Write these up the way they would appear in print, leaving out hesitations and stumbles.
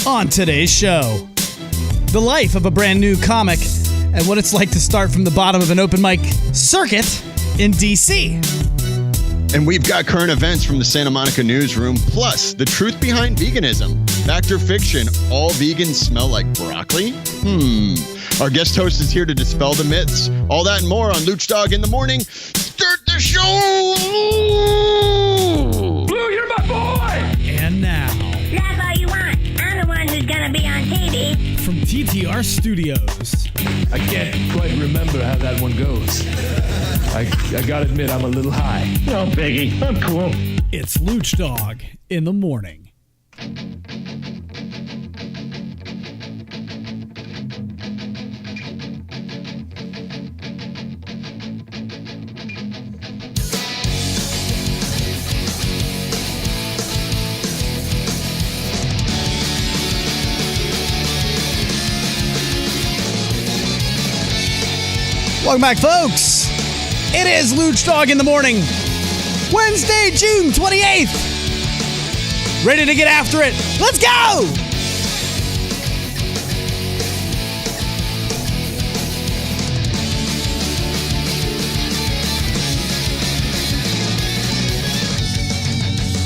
On today's show, the life of a brand new comic and what it's like to start from the bottom of an open mic circuit in D.C. And we've got current events from the Santa Monica newsroom, plus the truth behind veganism. Fact or fiction, all vegans smell like broccoli? Our guest host is here to dispel the myths. All that and more on Lucdogg in the morning. Start the show! Blue, you're my boy! And now, Laugh all you want. I'm the one who's gonna be on TV. from TTR Studios, I can't quite remember how that one goes. I gotta admit, I'm a little high. No, Peggy, I'm cool. it's Lucdogg in the morning. Welcome back, folks. It is Lucdogg in the morning, Wednesday, June 28th. Ready to get after it. Let's go!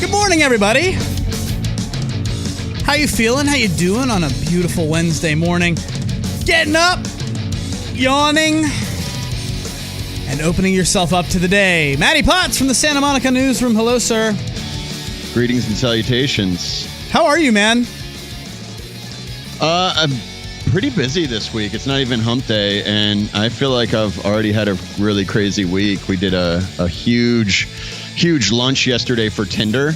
Good morning, everybody. How you feeling? How you doing on a beautiful Wednesday morning? Getting up, yawning, and opening yourself up to the day. Matty Potts from the Santa Monica newsroom. Hello, sir. Greetings and salutations. How are you, man? I'm pretty busy this week. It's not even hump day, and I feel like I've already had a really crazy week. We did a huge lunch yesterday for Tinder.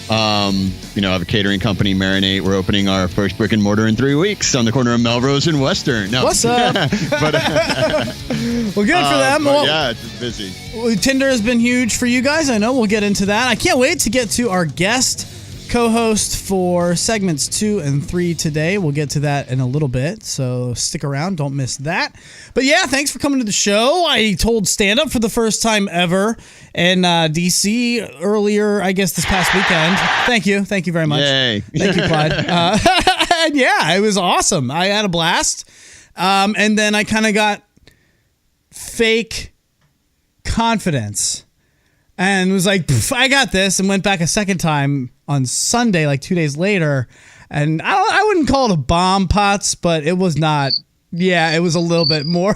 I have a catering company, Marinate. We're opening our first brick and mortar in 3 weeks on the corner of Melrose and Western. No. What's up? But, Well, good for them. Well, yeah, it's busy. Tinder has been huge for you guys. I know we'll get into that. I can't wait to get to our guest co-host for segments 2 and 3 today. We'll get to that in a little bit, so stick around. Don't miss that. But yeah, thanks for coming to the show. I told stand-up for the first time ever in D.C. earlier, I guess, this past weekend. Thank you. Thank you very much. Yay. Thank you, Clyde. And yeah, it was awesome. I had a blast. And then I kind of got fake confidence and was like, I got this, and went back a second time on Sunday, like 2 days later. And I wouldn't call it a bomb, Potts, but it was not. Yeah, it was a little bit more.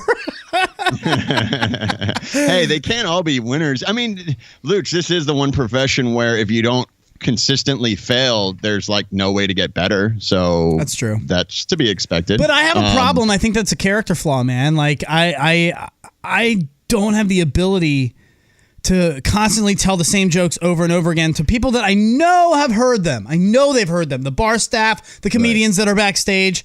Hey, they can't all be winners. I mean, Luch, this is the one profession where if you don't consistently fail, there's like no way to get better. So That's true. That's to be expected. But I have a problem. I think that's a character flaw, man. Like I don't have the ability to constantly tell the same jokes over and over again to people that I know have heard them. I know they've heard them. The bar staff, the comedians that are backstage.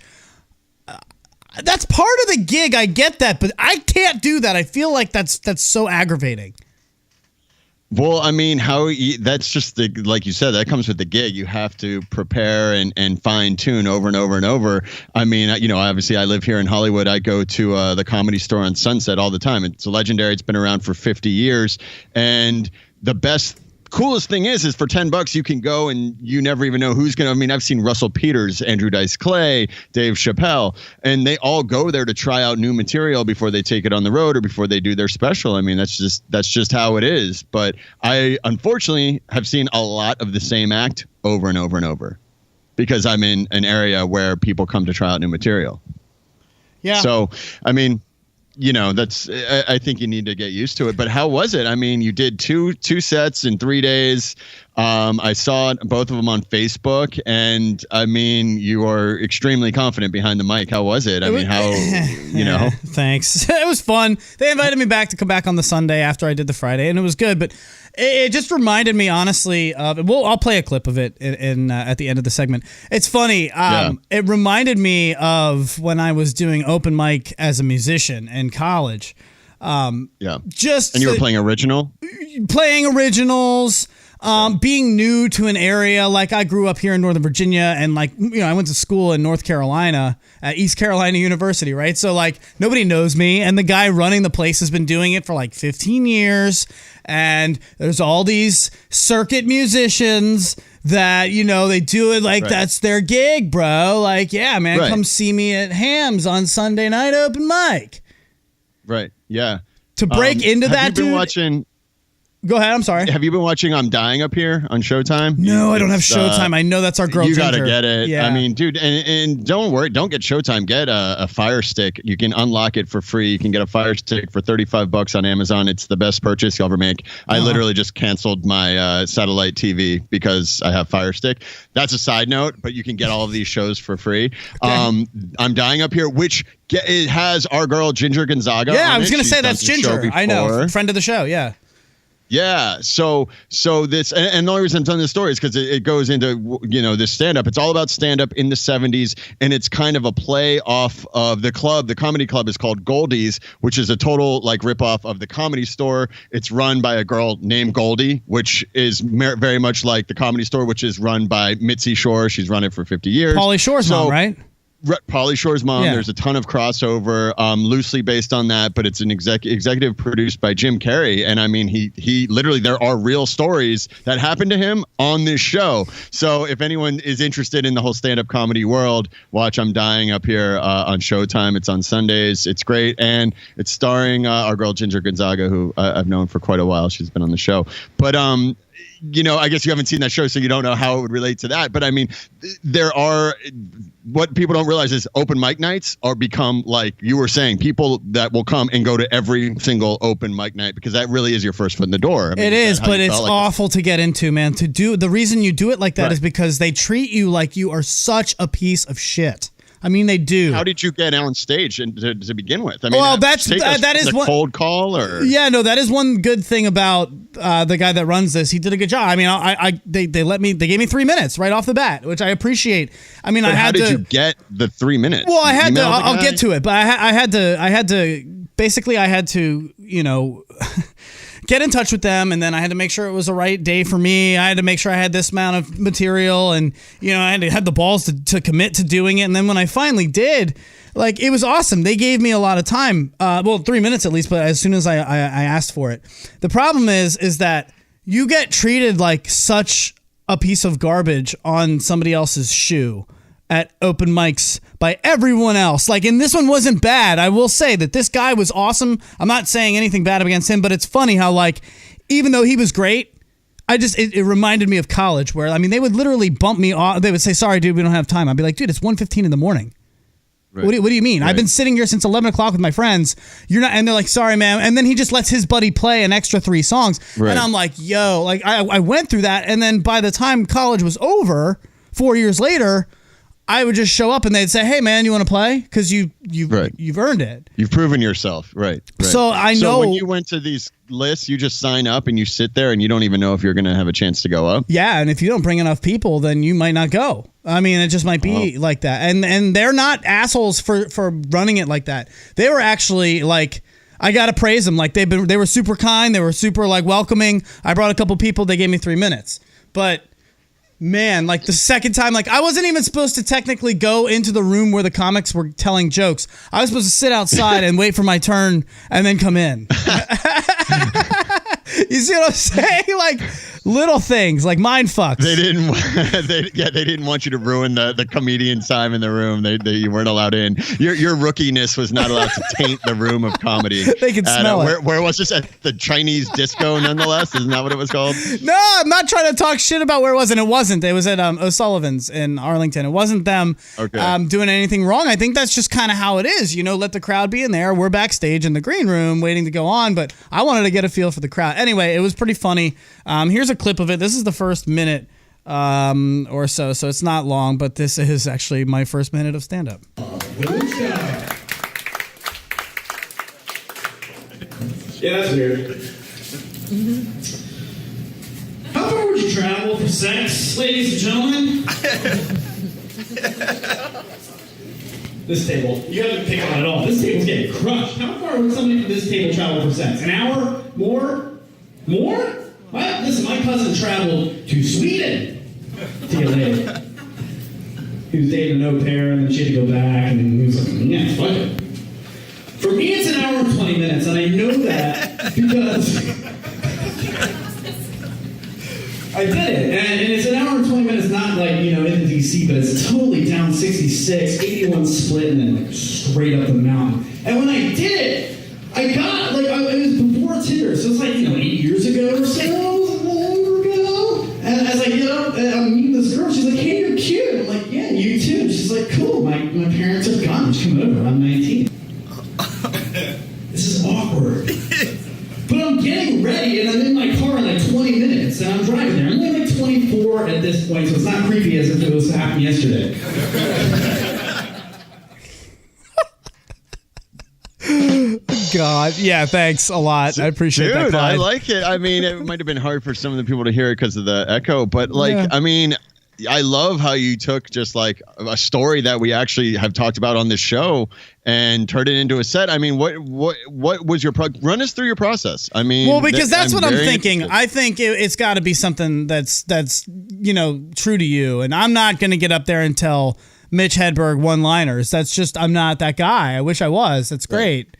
That's part of the gig. I get that, but I can't do that. I feel like that's so aggravating. Well, I mean, that's just like you said, that comes with the gig. You have to prepare and fine tune over and over and over. I mean, obviously I live here in Hollywood. I go to the Comedy Store on Sunset all the time. It's legendary. It's been around for 50 years. And the coolest thing is for $10 you can go and you never even know who's going to. I mean, I've seen Russell Peters, Andrew Dice Clay, Dave Chappelle, and they all go there to try out new material before they take it on the road or before they do their special. I mean, that's just how it is. But I unfortunately have seen a lot of the same act over and over and over because I'm in an area where people come to try out new material. Yeah. So, I mean, I think you need to get used to it. But how was it? I mean, you did two sets in 3 days. I saw both of them on Facebook, and I mean, you are extremely confident behind the mic. How was it? Thanks. It was fun. They invited me back to come back on the Sunday after I did the Friday, and it was good. But it just reminded me, honestly, of. Well, I'll play a clip of it in at the end of the segment. It's funny. It reminded me of when I was doing open mic as a musician in college. And you were playing originals. Being new to an area, like I grew up here in Northern Virginia, and I went to school in North Carolina at East Carolina University, right? So nobody knows me, and the guy running the place has been doing it for 15 years, and there's all these circuit musicians that, you know, they do it like that's their gig, bro. Like, yeah, man, come see me at Hams on Sunday night open mic. Right. Yeah. To break into that, have you been watching? Go ahead. I'm sorry. Have you been watching I'm Dying Up Here on Showtime? No, I don't have Showtime. I know that's our girl. You Ginger. gotta get it. Yeah. I mean, dude, and don't worry, don't get Showtime. Get a Fire Stick. You can unlock it for free. You can get a Fire Stick for $35 on Amazon. It's the best purchase you'll ever make. I literally just canceled my satellite TV because I have Fire Stick. That's a side note, but you can get all of these shows for free. Okay. I'm Dying Up Here, which it has our girl Ginger Gonzaga. Yeah, on I was gonna She's say done that's the show Ginger. I know, before. friend of the show. Yeah. Yeah. So this, and the only reason I'm telling this story is because it goes into, you know, this stand-up. It's all about stand-up in the 70s, and it's kind of a play off of the club. The comedy club is called Goldie's, which is a total like ripoff of the Comedy Store. It's run by a girl named Goldie, which is very much like the Comedy Store, which is run by Mitzi Shore. She's run it for 50 years. Pauly Shore's mom, right? Pauly Shore's mom. Yeah. There's a ton of crossover, loosely based on that, but it's an executive produced by Jim Carrey. And I mean, he literally, there are real stories that happened to him on this show. So if anyone is interested in the whole stand-up comedy world, watch I'm Dying Up Here on Showtime. It's on Sundays. It's great. And it's starring our girl Ginger Gonzaga, who I've known for quite a while. She's been on the show. But you know, I guess you haven't seen that show, so you don't know how it would relate to that. But I mean, there are, what people don't realize is open mic nights are become, like you were saying, people that will come and go to every single open mic night because that really is your first foot in the door. I mean, it is, but it's awful to get into, man. The reason you do it like that is because they treat you like you are such a piece of shit. I mean, they do. How did you get on stage and to begin with? I mean, well, that is one cold call, or that is one good thing about the guy that runs this. He did a good job. I mean, they gave me 3 minutes right off the bat, which I appreciate. I mean, how did you get the 3 minutes? Well, I had to. I'll get to it, but I had to. Basically, I had to, you know, get in touch with them, and then I had to make sure it was the right day for me. I had to make sure I had this amount of material, and, you know, I had the balls to commit to doing it. And then when I finally did, like, it was awesome. They gave me a lot of time, 3 minutes at least, but as soon as I asked for it. The problem is that you get treated like such a piece of garbage on somebody else's shoe at open mics by everyone else. Like, and this one wasn't bad. I will say that this guy was awesome. I'm not saying anything bad against him, but it's funny how, like, even though he was great, it reminded me of college, where, I mean, they would literally bump me off. They would say, sorry, dude, we don't have time. I'd be like, dude, it's 1:15 in the morning. Right. What do you mean? Right. I've been sitting here since 11 o'clock with my friends. You're not, and they're like, sorry, man. And then he just lets his buddy play an extra 3 songs. Right. And I'm like, yo, like, I went through that. And then by the time college was over, 4 years later, I would just show up and they'd say, hey, man, you want to play? Because you've earned it. You've proven yourself. Right. So I know. So when you went to these lists, you just sign up and you sit there and you don't even know if you're going to have a chance to go up. Yeah. And if you don't bring enough people, then you might not go. I mean, it just might be like that. And they're not assholes for running it like that. They were actually, like, I got to praise them. Like, they were super kind. They were super, like, welcoming. I brought a couple people. They gave me 3 minutes. But man, like, the second time, like, I wasn't even supposed to technically go into the room where the comics were telling jokes. I was supposed to sit outside and wait for my turn and then come in. You see what I'm saying? Like, little things, like mind fucks. They didn't want you to ruin the comedian's time in the room. You weren't allowed in. Your rookiness was not allowed to taint the room of comedy. They could smell it. Where was this? At the Chinese disco, nonetheless? Isn't that what it was called? No, I'm not trying to talk shit about where it was, and it wasn't. It was at O'Sullivan's in Arlington. It wasn't them doing anything wrong. I think that's just kind of how it is. You know, let the crowd be in there. We're backstage in the green room waiting to go on, but I wanted to get a feel for the crowd. Anyway, it was pretty funny. Here's a clip of it. This is the first minute or so it's not long, but this is actually my first minute of stand-up. Yeah, that's weird. How far would you travel for sex, ladies and gentlemen? This table, you haven't picked on it at all. This table's getting crushed. How far would somebody from this table travel for sex? An hour? More? What? Listen, my cousin traveled to Sweden to get laid. He was dating an au pair, and then she had to go back, and he was like, yeah, fuck it. For me, it's an hour and 20 minutes, and I know that because I did it, and it's an hour and 20 minutes, not like, in the DC, but it's totally down 66, 81 split, and then like straight up the mountain. And when I did it, I got, it was before Tinder, so it's like, 8 years ago or so. And I was like, I'm meeting this girl. She's like, hey, you're cute. I'm like, yeah, you too. She's like, cool. My parents are gone. Just come over. I'm 19. This is awkward. But I'm getting ready, and I'm in my car in like 20 minutes, and I'm driving there. I'm only like 24 at this point, so it's not creepy as if it was happening yesterday. God, yeah, thanks a lot. I appreciate that, Dude, Clyde. I like it. I mean, it might have been hard for some of the people to hear it because of the echo, but I mean, I love how you took just like a story that we actually have talked about on this show and turned it into a set. I mean, what was your run us through your process? I mean, well, because that's what I'm thinking. Interested. I think it's got to be something that's true to you, and I'm not going to get up there and tell Mitch Hedberg one-liners. That's just, I'm not that guy. I wish I was. That's great. Right.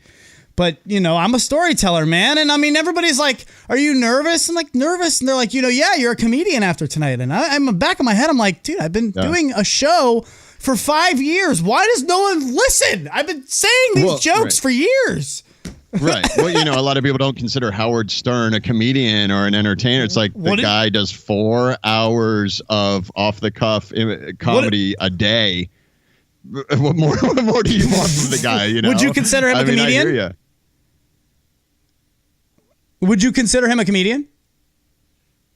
But, I'm a storyteller, man. And I mean, everybody's like, are you nervous? I'm like, nervous. And they're like, yeah, you're a comedian after tonight. And I'm back of my head. I'm like, dude, I've been doing a show for 5 years. Why does no one listen? I've been saying these jokes for years. Right. Well, a lot of people don't consider Howard Stern a comedian or an entertainer. It's like the guy does 4 hours of off-the-cuff comedy a day. What more do you want from the guy? Would you consider him a comedian? I hear you. Would you consider him a comedian?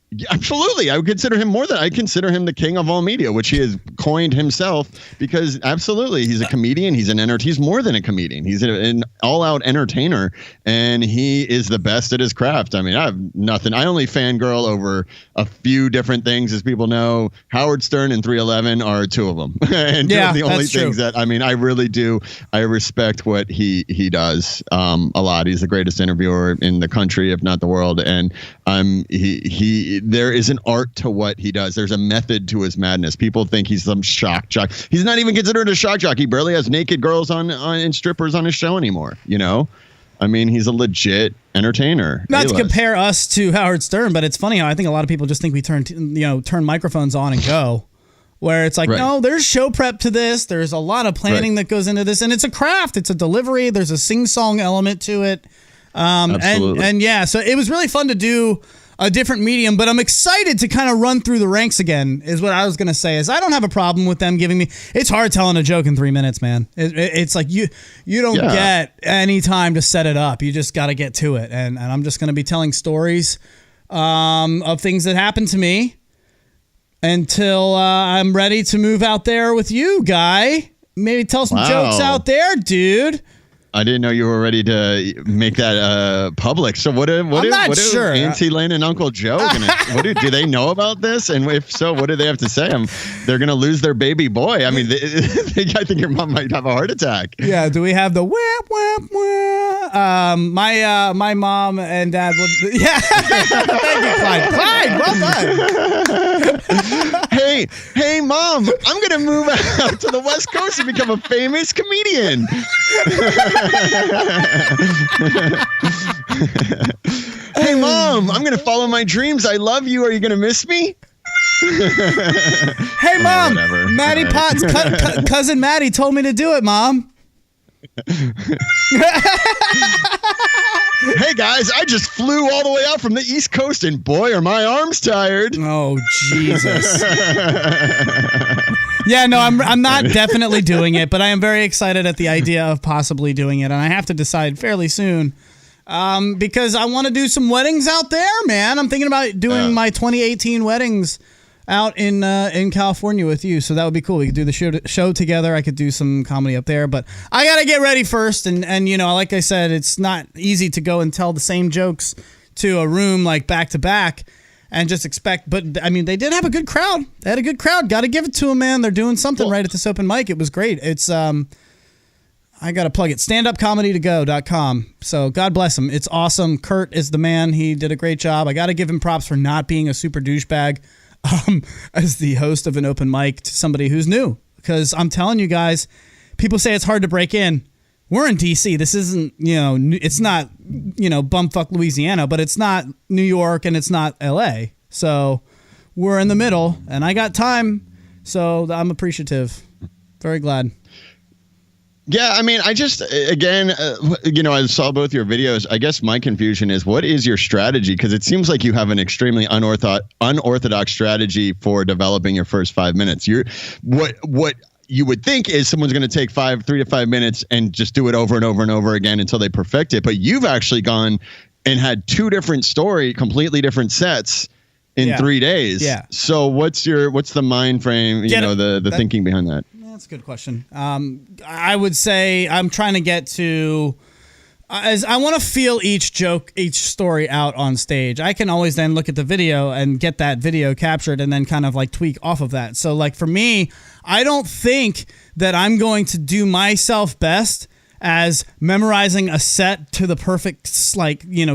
Yeah, absolutely. I would consider him I consider him the king of all media, which he has coined himself, because absolutely he's a comedian. He's more than a comedian. He's an all-out entertainer, and he is the best at his craft. I mean, I have nothing. I only fangirl over a few different things, as people know. Howard Stern and 311 are 2 of them. And two of the only things that, I mean, I really do. I respect what he does a lot. He's the greatest interviewer in the country, if not the world. And there is an art to what he does. There's a method to his madness. People think he's some shock jock. He's not even considered a shock jock. He barely has naked girls and strippers on his show anymore. I mean, he's a legit entertainer. Not to compare us to Howard Stern, but it's funny how I think a lot of people just think we turn microphones on and go. Where it's like, no, there's show prep to this. There's a lot of planning that goes into this, and it's a craft. It's a delivery. There's a sing-song element to it. Absolutely. And yeah, so it was really fun to do a different medium, but I'm excited to kind of run through the ranks again, is what I was going to say. Is I don't have a problem with them giving me, it's hard telling a joke in 3 minutes, man. It's like you don't get any time to set it up. You just got to get to it. And I'm just going to be telling stories of things that happened to me until I'm ready to move out there with you, Guy. Maybe tell some jokes out there, dude. I didn't know you were ready to make that public. So what I'm not sure. Auntie Lynn and Uncle Joe do they know about this? And if so, what do they have to say? They're going to lose their baby boy. I mean, I think your mom might have a heart attack. Yeah. Do we have the whap whap whap? My mom and dad would. Yeah. Thank you, Clyde. Clyde, well done. Hey, Mom, I'm going to move out to the West Coast and become a famous comedian. Hey, Mom, I'm going to follow my dreams. I love you. Are you going to miss me? Hey, Mom, Maddie Potts, cousin Maddie told me to do it, Mom. Hey, guys, I just flew all the way out from the East Coast, and boy, are my arms tired. Oh, Jesus. Yeah, no, I'm not definitely doing it, but I am very excited at the idea of possibly doing it, and I have to decide fairly soon because I want to do some weddings out there, man. I'm thinking about doing my 2018 weddings out in California with you, so that would be cool. We could do the show together. I could do some comedy up there, but I got to get ready first, and like I said, it's not easy to go and tell the same jokes to a room like back to back. And just expect, but I mean, they did have a good crowd. They had a good crowd. Got to give it to them, man. They're doing something right at this open mic. It was great. It's, I got to plug it, standupcomedytogo.com. So God bless him. It's awesome. Kurt is the man. He did a great job. I got to give him props for not being a super douchebag as the host of an open mic to somebody who's new. Because I'm telling you guys, people say it's hard to break in. We're in DC. This isn't, it's not, bumfuck Louisiana, but it's not New York and it's not LA. So we're in the middle, and I got time, so I'm appreciative. Very glad. Yeah, I mean, I just, again, I saw both your videos. I guess my confusion is, what is your strategy? Because it seems like you have an extremely unorthodox strategy for developing your first 5 minutes. What you would think is someone's going to take 3 to 5 minutes and just do it over and over and over again until they perfect it. But you've actually gone and had 2 different completely different sets in 3 days. Yeah. So what's the mind frame, the thinking behind that? That's a good question. I would say I'm trying to get to, as I want to feel each story out on stage. I can always then look at the video and get that video captured and then kind of like tweak off of that. So like for me, I don't think that I'm going to do myself best as memorizing a set to the perfect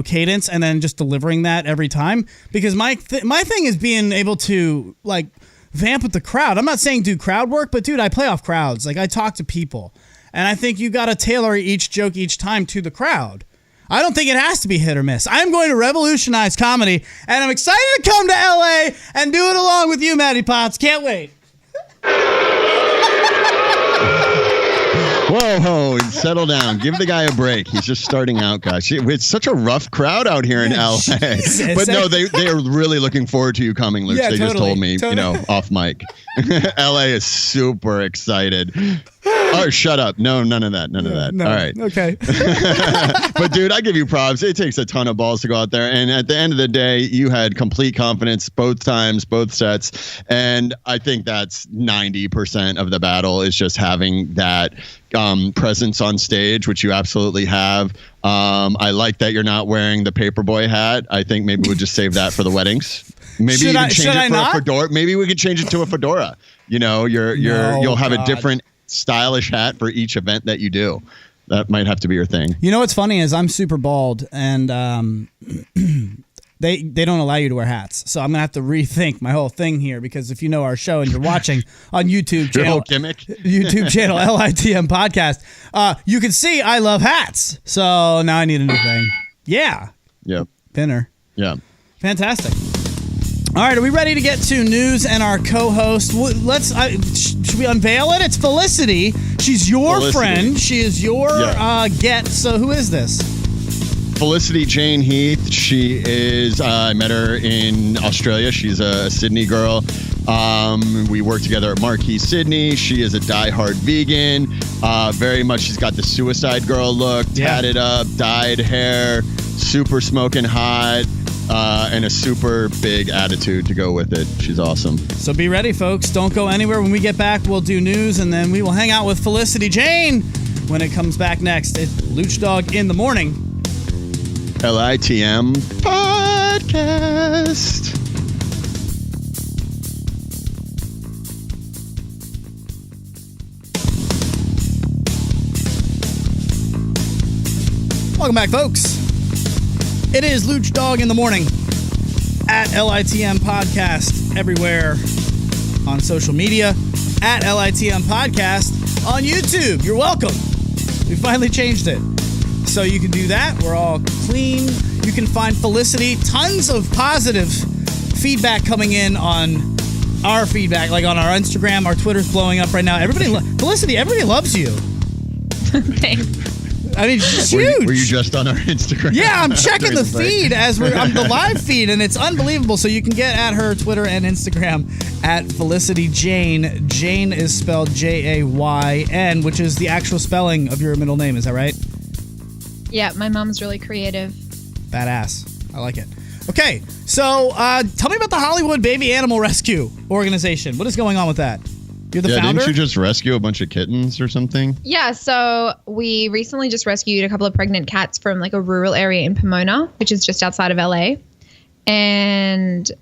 cadence and then just delivering that every time, because my thing is being able to like vamp with the crowd. I'm not saying do crowd work, but dude, I play off crowds. Like I talk to people, and I think you got to tailor each joke each time to the crowd. I don't think it has to be hit or miss. I'm going to revolutionize comedy, and I'm excited to come to LA and do it along with you, Matty Potts. Can't wait. Whoa, settle down. Give the guy a break. He's just starting out, guys. It's such a rough crowd out here in LA. Jesus. But no, they are really looking forward to you coming, Luke. Yeah, they just told me, off mic. LA is super excited. Oh, shut up. No, none of that. None of that. No. All right. Okay. But dude, I give you props. It takes a ton of balls to go out there. And at the end of the day, you had complete confidence both times, both sets. And I think that's 90% of the battle is just having that presence on stage, which you absolutely have. I like that you're not wearing the paperboy hat. I think maybe we'll just save that for the weddings. Maybe even change it for a fedora. Maybe we could change it to a fedora. You'll have a different stylish hat for each event that you do. That might have to be your thing. You know what's funny is I'm super bald, and they don't allow you to wear hats. So I'm gonna have to rethink my whole thing here, because if you know our show and you're watching on YouTube channel, your whole gimmick, YouTube channel LITM podcast, you can see I love hats. So now I need a new thing. Yeah. Yep. Pinner. Yeah. Fantastic. All right, are we ready to get to news and our co-host? Should we unveil it? It's Felicity. She's your friend. She is your get. So who is this? Felicity Jayn Heath. She is, I met her in Australia. She's a Sydney girl. We work together at Marquee Sydney. She is a diehard vegan. Very much, she's got the suicide girl look, tatted up, dyed hair, super smoking hot. And a super big attitude to go with it. She's awesome. So be ready, folks. Don't go anywhere. When we get back, we'll do news, and then we will hang out with Felicity Jayn when it comes back next. It's Lucdogg in the Morning. LITM Podcast. Welcome back, folks. It is Lucdogg in the Morning at LITM Podcast everywhere on social media, at LITM Podcast on YouTube. You're welcome. We finally changed it. So you can do that. We're all clean. You can find Felicity. Tons of positive feedback coming in on our feedback, like on our Instagram. Our Twitter's blowing up right now. Felicity, everybody loves you. Thanks. I mean, she's huge. Were you just on our Instagram? Yeah, I'm checking the feed I'm the live feed, and it's unbelievable. So you can get at her Twitter and Instagram at Felicity Jayn. Jayn is spelled Jayn, which is the actual spelling of your middle name. Is that right? Yeah, my mom's really creative. Badass. I like it. Okay, so tell me about the Hollywood Baby Animal Rescue Organization. What is going on with that? You're the founder? Didn't you just rescue a bunch of kittens or something? Yeah, so we recently just rescued a couple of pregnant cats from like a rural area in Pomona, which is just outside of LA. And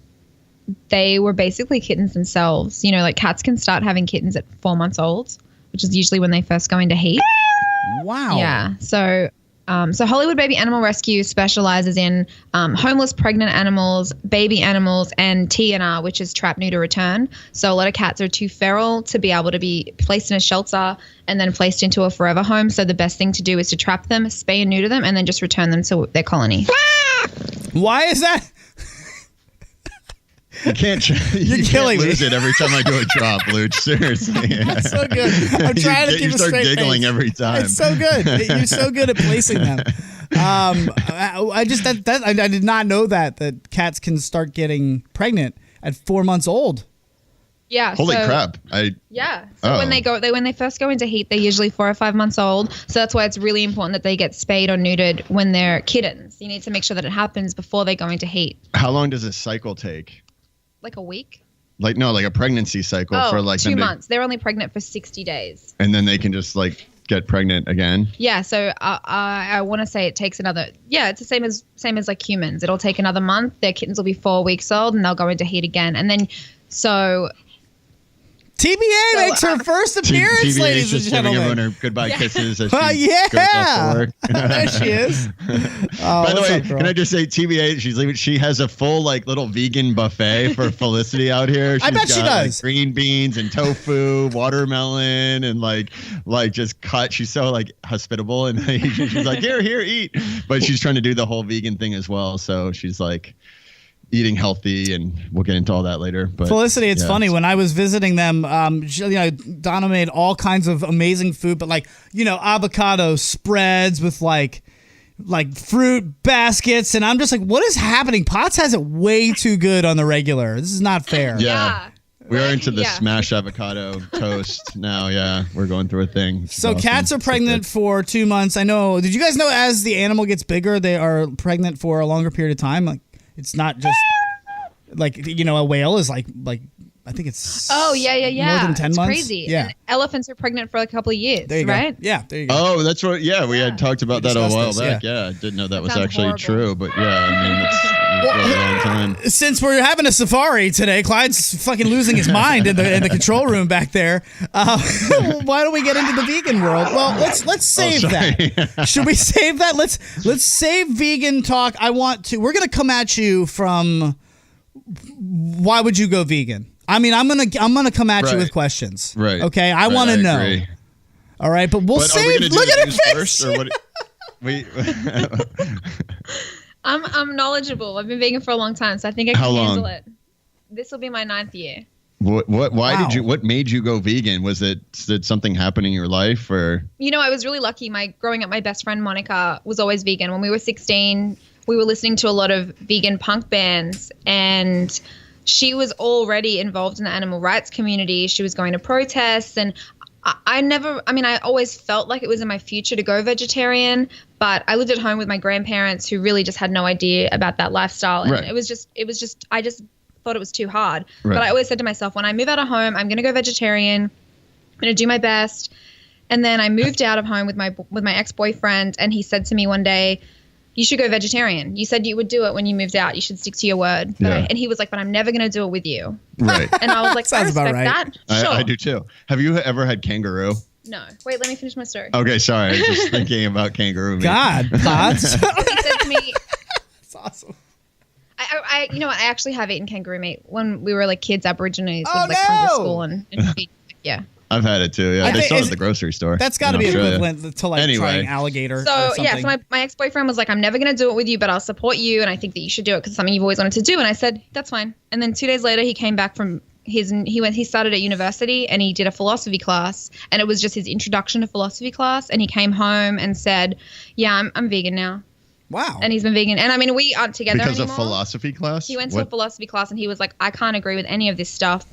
they were basically kittens themselves. You know, like cats can start having kittens at 4 months old, which is usually when they first go into heat. Wow. Yeah, so Hollywood Baby Animal Rescue specializes in homeless pregnant animals, baby animals, and TNR, which is trap, neuter, return. So a lot of cats are too feral to be able to be placed in a shelter and then placed into a forever home. So the best thing to do is to trap them, spay and neuter them, and then just return them to their colony. Why is that? You can't killing me. lose it every time I do a drop, Luch. Seriously. That's so good. I'm trying to keep you a start straight giggling face. every time. It's so good. You're so good at placing them. I just I did not know that cats can start getting pregnant at 4 months old. Yeah. Holy crap! Yeah. So when they first go into heat, they're usually 4 or 5 months old. So that's why it's really important that they get spayed or neutered when they're kittens. You need to make sure that it happens before they go into heat. How long does a cycle take? Like a week. Like a pregnancy cycle for like 2 months. They're only pregnant for 60 days. And then they can just like get pregnant again. Yeah. So I want to say it takes another. Yeah, it's the same as like humans. It'll take another month. Their kittens will be 4 weeks old, and they'll go into heat again. And then TBA makes her first appearance, TBA ladies and just giving gentlemen. everyone her goodbye kisses as she Yeah. goes off to work. There she is. By the way, can I just say TBA? She's leaving. She has a full like little vegan buffet for Felicity out here. I bet she does. Like, green beans and tofu, watermelon, and like just cut. She's so like hospitable, and she's like, here, eat. But she's trying to do the whole vegan thing as well. So she's like eating healthy, and we'll get into all that later. But Felicity, it's funny when I was visiting them. Donna made all kinds of amazing food, but avocado spreads with like fruit baskets, and I'm just like, what is happening? Potts has it way too good on the regular. This is not fair. Yeah. We are into the smashed avocado toast now. Yeah, we're going through a thing. So cats are pregnant for 2 months. I know. Did you guys know as the animal gets bigger, they are pregnant for a longer period of time? Like, it's not just like a whale is like I think it's more than 10 it's months. Crazy. Yeah, And elephants are pregnant for a couple of years. there you right? go. Yeah, there you go. Oh, that's what. Yeah, we had talked about that a discussed while this, back. Yeah, I didn't know that was sounds actually horrible. true. But yeah, I mean, it's really a long time. Since we're having a safari today, Clyde's fucking losing his mind in the control room back there. Why don't we get into the vegan world? Well, let's save that. Should we save that? Let's save vegan talk. We're gonna come at you from. Why would you go vegan? I mean, I'm gonna come at you with questions. Right. Okay. I want to know. Agree. All right, but we'll save. Look at her face. First, or what? I'm knowledgeable. I've been vegan for a long time, so I think I can handle it. This will be my 9th year. What made you go vegan? Did something happen in your life, or? I was really lucky. Growing up, my best friend Monica was always vegan. When we were 16, we were listening to a lot of vegan punk bands, and she was already involved in the animal rights community. She was going to protests, and I always felt like it was in my future to go vegetarian, but I lived at home with my grandparents who really just had no idea about that lifestyle. And it was just, I just thought it was too hard. Right. But I always said to myself, when I move out of home, I'm going to go vegetarian. I'm going to do my best. And then I moved out of home with my ex-boyfriend, and he said to me one day, you should go vegetarian. You said you would do it when you moved out. You should stick to your word. And he was like, but I'm never going to do it with you. Right. And I was like, I Sounds about respect right. that. Sure. I do too. Have you ever had kangaroo? No. Wait, let me finish my story. Okay, sorry. I was just thinking about kangaroo meat. God, Potts. He said to me, That's awesome. I actually have eaten kangaroo meat when we were like kids. Aborigines Oh, would come to no! school and feed. Yeah. I've had it too. Yeah, I they think- sell it is- at the grocery store. That's got to in be Australia. equivalent to like trying alligator. So or yeah, something. so my ex-boyfriend was like, I'm never going to do it with you, but I'll support you, and I think that you should do it because it's something you've always wanted to do. And I said, that's fine. And then 2 days later, he came back from he started at university, and he did a philosophy class, and it was just his introduction to philosophy class. And he came home and said, yeah, I'm vegan now. Wow. And he's been vegan. And I mean, we aren't together Because anymore. of philosophy class? He went to a philosophy class, and he was like, I can't agree with any of this stuff.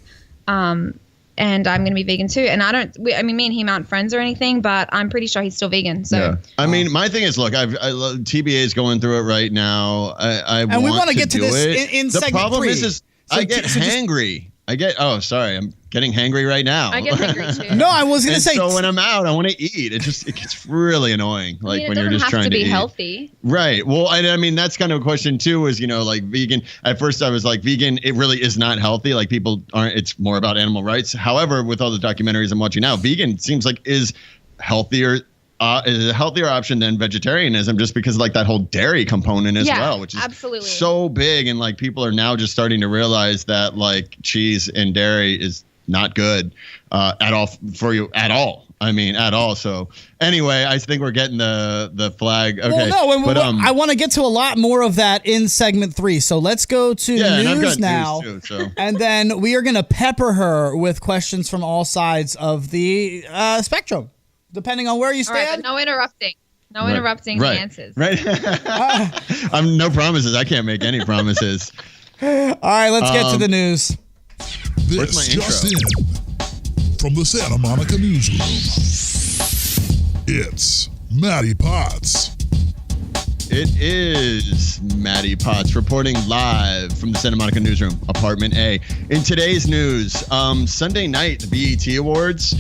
And I'm going to be vegan too. And me and him aren't friends or anything, but I'm pretty sure he's still vegan. So yeah. I mean, my thing is, look, TBA is going through it right now. And we want to get to this in the segment problem 3. is I get hangry. I'm getting hangry right now. I get hangry too. No, I was going to say. So when I'm out, I want to eat. It gets really annoying. Like it when you're doesn't just have trying to be eat. healthy. Right. Well, I mean, that's kind of a question too, is, like vegan. At first I was like, vegan, it really is not healthy. Like people aren't, it's more about animal rights. However, with all the documentaries I'm watching now, vegan seems like is healthier. Is a healthier option than vegetarianism, just because like that whole dairy component as well, which is absolutely so big. And like people are now just starting to realize that like cheese and dairy is not good at all for you at all. I mean, at all. So anyway, I think we're getting the flag. Okay. Well, no, I want to get to a lot more of that in segment 3. So let's go to news now. News too, so. And then we are going to pepper her with questions from all sides of the spectrum, depending on where you stand. All right, but no interrupting. No interrupting the answers. Right. I'm no promises. I can't make any promises. All right, let's get to the news. Where's my This just intro? in from the Santa Monica newsroom. It's Maddie Potts. It is Maddie Potts reporting live from the Santa Monica newsroom, Apartment A. In today's news, Sunday night, the BET Awards,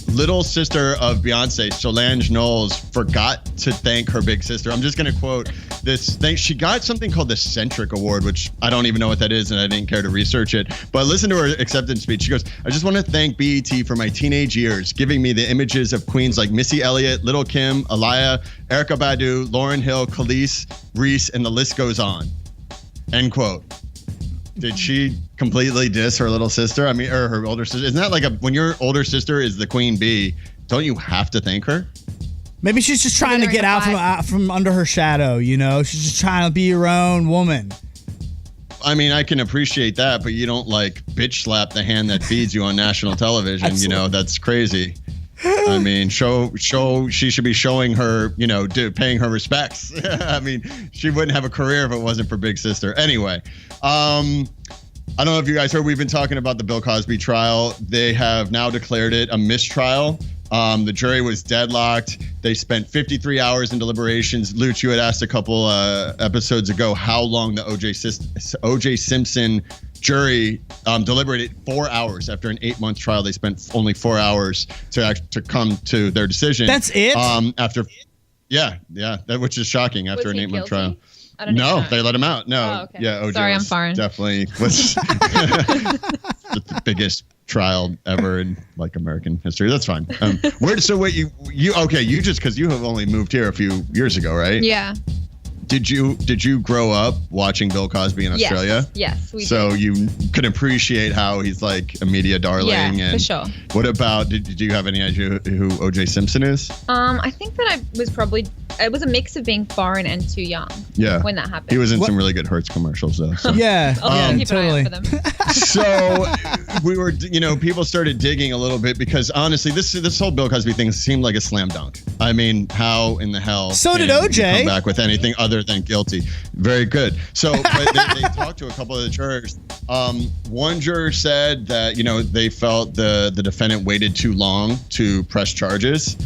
little sister of Beyonce, Solange Knowles, forgot to thank her big sister. I'm just going to quote this thing. She got something called the Centric Award, which I don't even know what that is, and I didn't care to research it. But listen to her acceptance speech. She goes, I just want to thank BET for my teenage years, giving me the images of queens like Missy Elliott, Little Kim, Aliyah, Erykah Badu, Lauryn Hill, Khalees, Reese, and the list goes on. End quote. Did she completely diss her little sister? I mean, or her older sister? Isn't that like when your older sister is the queen bee, don't you have to thank her? Maybe she's just trying to get out from under her shadow, you know? She's just trying to be your own woman. I mean, I can appreciate that, but you don't like bitch slap the hand that feeds you on national television. You know, that's crazy. I mean, she should be showing her, you know, paying her respects. I mean, she wouldn't have a career if it wasn't for Big Sister. Anyway, I don't know if you guys heard, we've been talking about the Bill Cosby trial. They have now declared it a mistrial. The jury was deadlocked. They spent 53 hours in deliberations. Luch, you had asked a couple episodes ago how long the O.J. Simpson jury deliberated 4 hours. After an 8-month trial, they spent only 4 hours to come to their decision. That's it? Which is shocking after an 8-month trial. I don't know. They let him out. No. Oh, okay. Yeah, OJ Sorry, I'm was foreign. Definitely was the biggest trial ever in like American history. That's fine. You just because you have only moved here a few years ago, right? Yeah. Did you grow up watching Bill Cosby in Australia? Yes, we did. So you could appreciate how he's like a media darling. Yeah, and for sure. What about, did you have any idea who O.J. Simpson is? I think that it was a mix of being foreign and too young. Yeah. When that happened. He was in some really good Hertz commercials though. So. Yeah. Keep totally. an eye out for them. So we were, people started digging a little bit because honestly, this whole Bill Cosby thing seemed like a slam dunk. I mean, how in the hell? So did can O.J. you come back with anything other than guilty? Very good. So but they talked to a couple of the jurors. One juror said that they felt the defendant waited too long to press charges.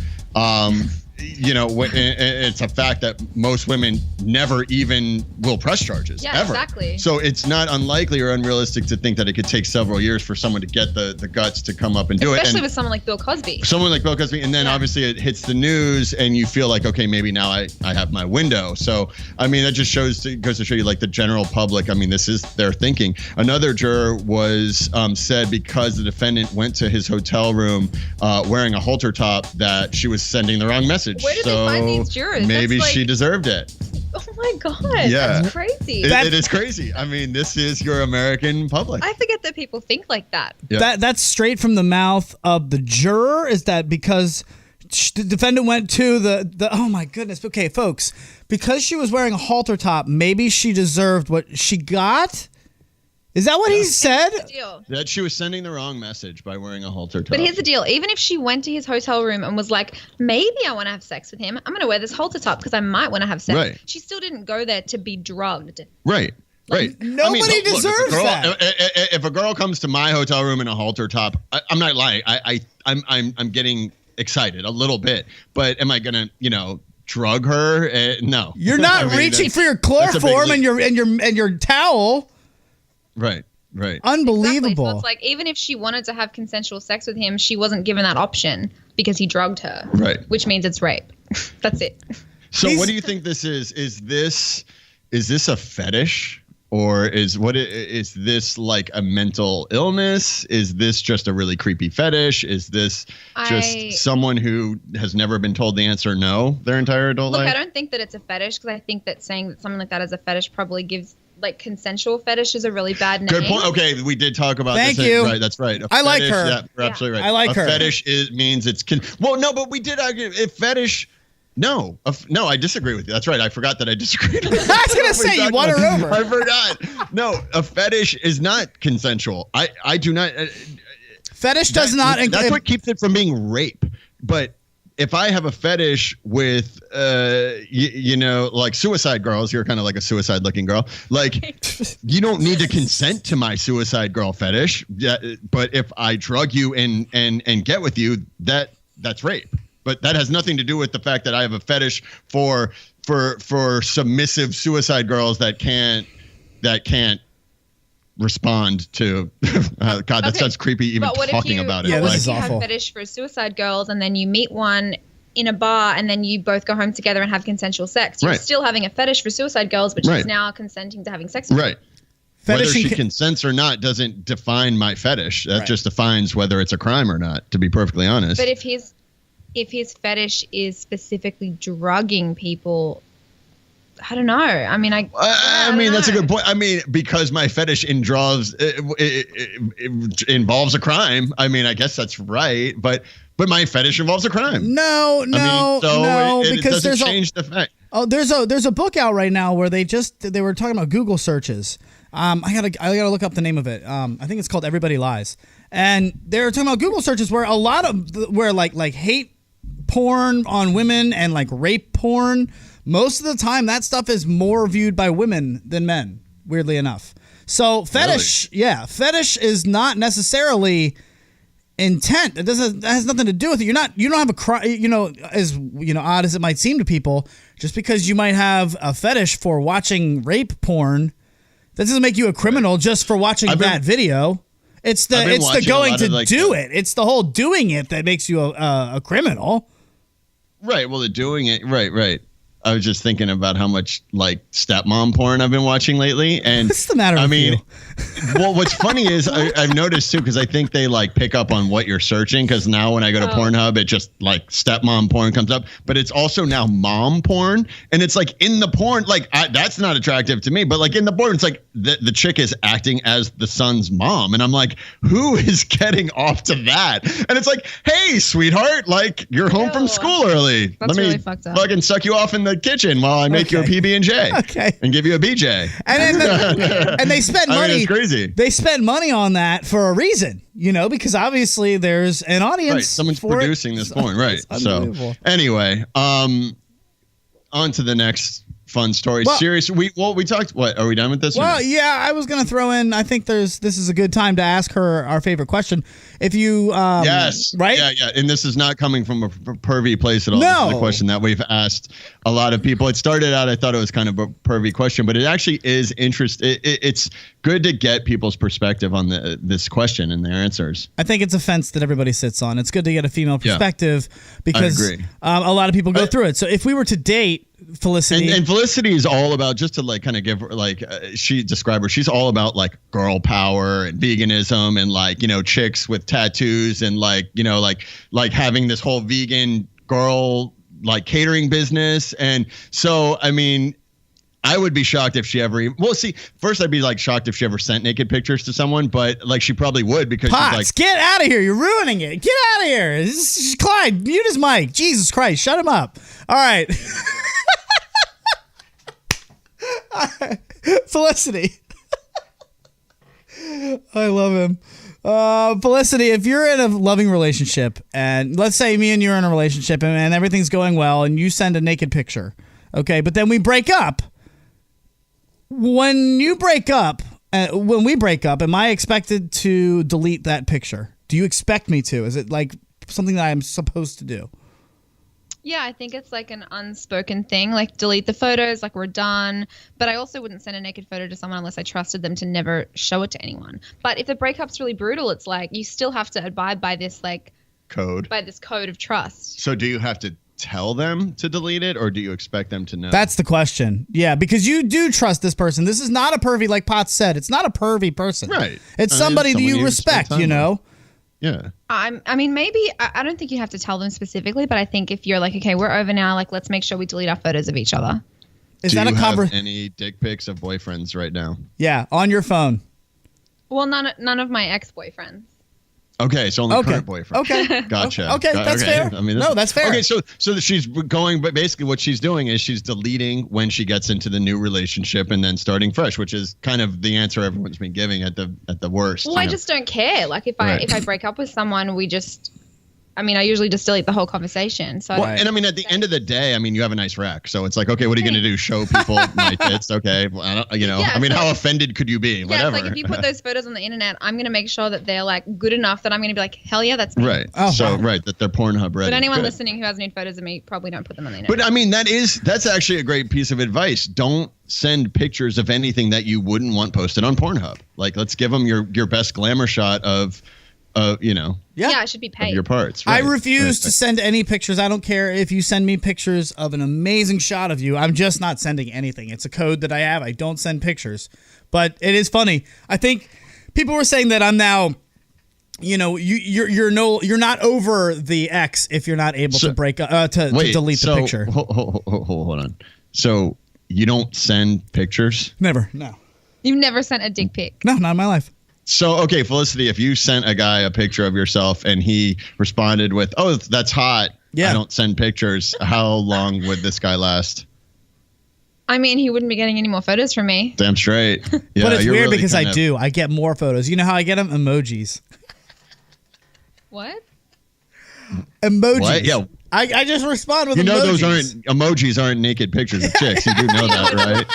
It's a fact that most women never even will press charges. Yeah, ever. exactly. So it's not unlikely or unrealistic to think that it could take several years for someone to get the guts to come up and do it. Especially with someone like Bill Cosby. Someone like Bill Cosby. And then obviously it hits the news and you feel like, okay, maybe now I have my window. So, I mean, that just goes to show you like the general public. I mean, this is their thinking. Another juror was said because the defendant went to his hotel room wearing a halter top that she was sending the wrong message. Where did they find these jurors? Maybe she deserved it. Oh my God. Yeah. That's crazy. It is crazy. I mean, this is your American public. I forget that people think like that. Yeah. That's straight from the mouth of the juror. Is that because the defendant went to the oh my goodness. Okay, folks, because she was wearing a halter top, maybe she deserved what she got? Is that what he said? That she was sending the wrong message by wearing a halter top. But here's the deal. Even if she went to his hotel room and was like, maybe I want to have sex with him, I'm going to wear this halter top because I might want to have sex. Right. She still didn't go there to be drugged. Right. Right. Nobody deserves that. If a girl comes to my hotel room in a halter top, I'm not lying. I'm getting excited a little bit. But am I going to, drug her? No. You're not reaching for your chloroform and your towel. Right. Unbelievable. Exactly. So it's like, even if she wanted to have consensual sex with him, she wasn't given that option because he drugged her. Right. Which means it's rape. That's it. So what do you think this is? Is this a fetish? Or is this like a mental illness? Is this just a really creepy fetish? Is this just someone who has never been told the answer no their entire adult life? I don't think that it's a fetish because I think that saying that something like that is a fetish probably gives like consensual fetish is a really bad name. Good point. Okay, we did talk about Thank this. you. Right, that's right. I like her. Yeah, you're absolutely right. I like her. A fetish means it's well, no, but we did argue if fetish. No, no, I disagree with you. That's right. I forgot that I disagreed. I was gonna say you won her over. I forgot. No, a fetish is not consensual. I do not. Fetish does not. That's what keeps it from being rape. But if I have a fetish with, like suicide girls, you're kind of like a suicide looking girl. Like, you don't need to consent to my suicide girl fetish. But if I drug you and get with you, that's rape. But that has nothing to do with the fact that I have a fetish for submissive suicide girls that can't respond to God, that sounds creepy even talking about it. Yeah, what this if is you awful. have fetish for suicide girls and then you meet one in a bar and then you both go home together and have consensual sex? You're still having a fetish for suicide girls, but she's now consenting to having sex with you. Whether she consents or not doesn't define my fetish. That just defines whether it's a crime or not, to be perfectly honest. But if his fetish is specifically drugging people, I don't know. I mean, I mean, that's a good point. I mean, because my fetish involves a crime. I mean, I guess that's right. But my fetish involves a crime. No, because it doesn't change the fact. Oh, there's a book out right now where they were talking about Google searches. I gotta look up the name of it. I think it's called Everybody Lies, and they're talking about Google searches where a lot of like hate porn on women and like rape porn. Most of the time, that stuff is more viewed by women than men, weirdly enough. So fetish is not necessarily intent. That has nothing to do with it. You don't have a as odd as it might seem to people, just because you might have a fetish for watching rape porn, that doesn't make you a criminal just for watching that video. It's the going to do it. It's the whole doing it that makes you a criminal. Right. Well, the doing it. Right. I was just thinking about how much like stepmom porn I've been watching lately, and what's the matter with you? Well, what's funny is I've noticed too, because I think they like pick up on what you're searching. Because now when I go to Pornhub, it just like stepmom porn comes up, but it's also now mom porn, and it's like in the porn, like that's not attractive to me, but like in the porn, it's like the chick is acting as the son's mom, and I'm like, who is getting off to that? And it's like, hey, sweetheart, like you're home from school early. That's Let me really fucked up. Fucking suck you off in the kitchen while I make you a PB&J and give you a BJ. And they spend money. I mean, it's crazy. They spend money on that for a reason, because obviously there's an audience. Right, someone's producing this porn, right? So anyway, on to the next fun story. Serious. We talked. What are we done with this? Well, yeah, I was gonna throw in. I think this is a good time to ask her our favorite question. If you yes, right, yeah, and this is not coming from a pervy place at all. No, this is a question that we've asked a lot of people. It started out, I thought it was kind of a pervy question, but it actually is interesting. It's good to get people's perspective on this question and their answers. I think it's a fence that everybody sits on. It's good to get a female perspective because I agree. A lot of people go through it. So if we were to date Felicity, and Felicity is all about, just to like kind of give her like she described her, she's all about like girl power and veganism and like chicks with tattoos and like like having this whole vegan girl like catering business. And so I mean, I would be shocked if she ever first I'd be like shocked if she ever sent naked pictures to someone, but like she probably would, because Potts, she's like, get out of here, you're ruining it, get out of here. This is Clyde, mute his mic, Jesus Christ, shut him up. All right. Felicity. I love him. Felicity, if you're in a loving relationship, and let's say me and you are in a relationship and everything's going well and you send a naked picture, okay, but then we break up. When we break up, am I expected to delete that picture? Do you expect me to? Is it like something that I'm supposed to do? Yeah, I think it's like an unspoken thing, like delete the photos, like we're done. But I also wouldn't send a naked photo to someone unless I trusted them to never show it to anyone. But if the breakup's really brutal, it's like you still have to abide by this like code of trust. So do you have to tell them to delete it, or do you expect them to know? That's the question. Yeah, because you do trust this person. This is not a pervy, like Potts said. It's not a pervy person. Right. It's somebody that you respect, Yeah. I mean, maybe I don't think you have to tell them specifically, but I think if you're like, okay, we're over now, like let's make sure we delete our photos of each other. Is Do that you a have conversation? any dick pics of boyfriends right now? Yeah, on your phone. Well, none of my ex-boyfriends. Okay, so only Okay. current boyfriend. Okay. Gotcha. Okay, that's fair. I mean, No, that's fair. Okay, so she's going, but basically what she's doing is she's deleting when she gets into the new relationship and then starting fresh, which is kind of the answer everyone's been giving at the worst. Well, I just don't care. Like if I break up with someone, I usually just delete the whole conversation. So Well, and I mean, at the end of the day, I mean, you have a nice rack, so it's like, okay, what are you going to do? Show people my tits? Okay, well, how offended could you be? yeah, Whatever. it's like if you put those photos on the internet, I'm going to make sure that they're like good enough that I'm going to be like, hell yeah, that's me. Right. Oh, so wow. right, that they're Pornhub ready. But anyone Good. listening who has nude photos of me, probably don't put them on the internet. But I mean, that's actually a great piece of advice. Don't send pictures of anything that you wouldn't want posted on Pornhub. Like, let's give them your best glamour shot of yeah, it should be of paid. your parts. I Right. refuse to send any pictures. I don't care if you send me pictures of an amazing shot of you. I'm just not sending anything. It's a code that I have. I don't send pictures. But it is funny. I think people were saying that I'm now, you're not over the ex if you're not able to break to delete the picture. Hold on. So you don't send pictures? Never. No. You've never sent a dick pic. No, not in my life. So, okay, Felicity, if you sent a guy a picture of yourself and he responded with, "Oh, that's hot. Yeah. I don't send pictures," how long would this guy last? I mean, he wouldn't be getting any more photos from me. Damn straight. Yeah, But it's you're weird really because kind I of- do. I get more photos. You know how I get them? Emojis. What? Emojis. What? Yeah. I just respond with You know emojis. emojis aren't naked pictures of chicks. You do know that, right?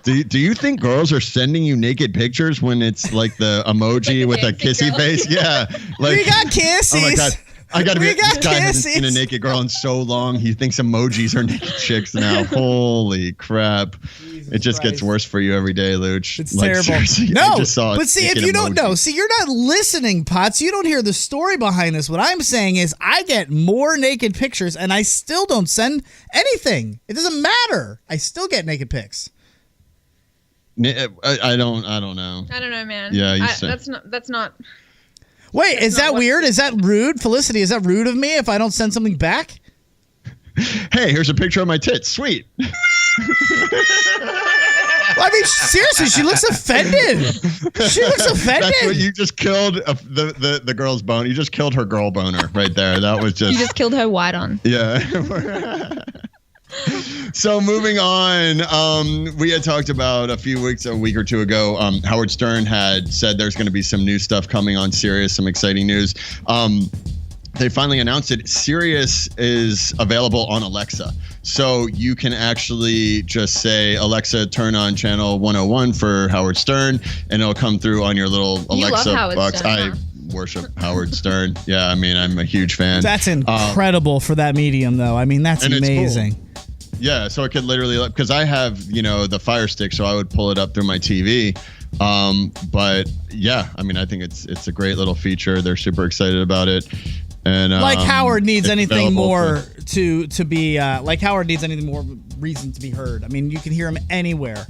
Do you think girls are sending you naked pictures when it's like the emoji with a dancing kissy girl? face? Yeah. Like, We got kissies. oh my God. I gotta be. We got This guy hasn't seen a kissies. naked girl in so long. He thinks emojis are naked chicks now. Holy crap! It just gets Christ. worse for you every day, Luch. It's Like, terrible. seriously, No, I just saw a but see, if naked you don't emoji. know, see, you're not listening, Potts. You don't hear the story behind this. What I'm saying is I get more naked pictures and I still don't send anything. It doesn't matter. I still get naked pics. I don't know. I don't know, man. Yeah, you say. That's not. Wait, is not that what- weird? Is that rude? Felicity, is that rude of me if I don't send something back? Hey, here's a picture of my tits. Sweet. I mean, seriously, she looks offended. She looks offended. That's what you just killed the girl's bone. You just killed her girl boner right there. That was You just killed her white on. Yeah. So moving on, we had talked about a week or two ago, Howard Stern had said there's going to be some new stuff coming on Sirius, some exciting news. They finally announced it. Sirius is available on Alexa. So you can actually just say, Alexa, turn on channel 101 for Howard Stern, and it'll come through on your little Alexa love Howard box. Stern, huh? I worship Howard Stern. Yeah, I mean, I'm a huge fan. That's incredible for that medium, though. I mean, that's and it's cool. amazing. Yeah, so it could literally, because I have, the Fire Stick, so I would pull it up through my TV. But yeah, I mean, I think it's a great little feature. They're super excited about it. And Like Howard needs it's anything available more for- to be like Howard needs anything more reason to be heard. I mean, you can hear him anywhere.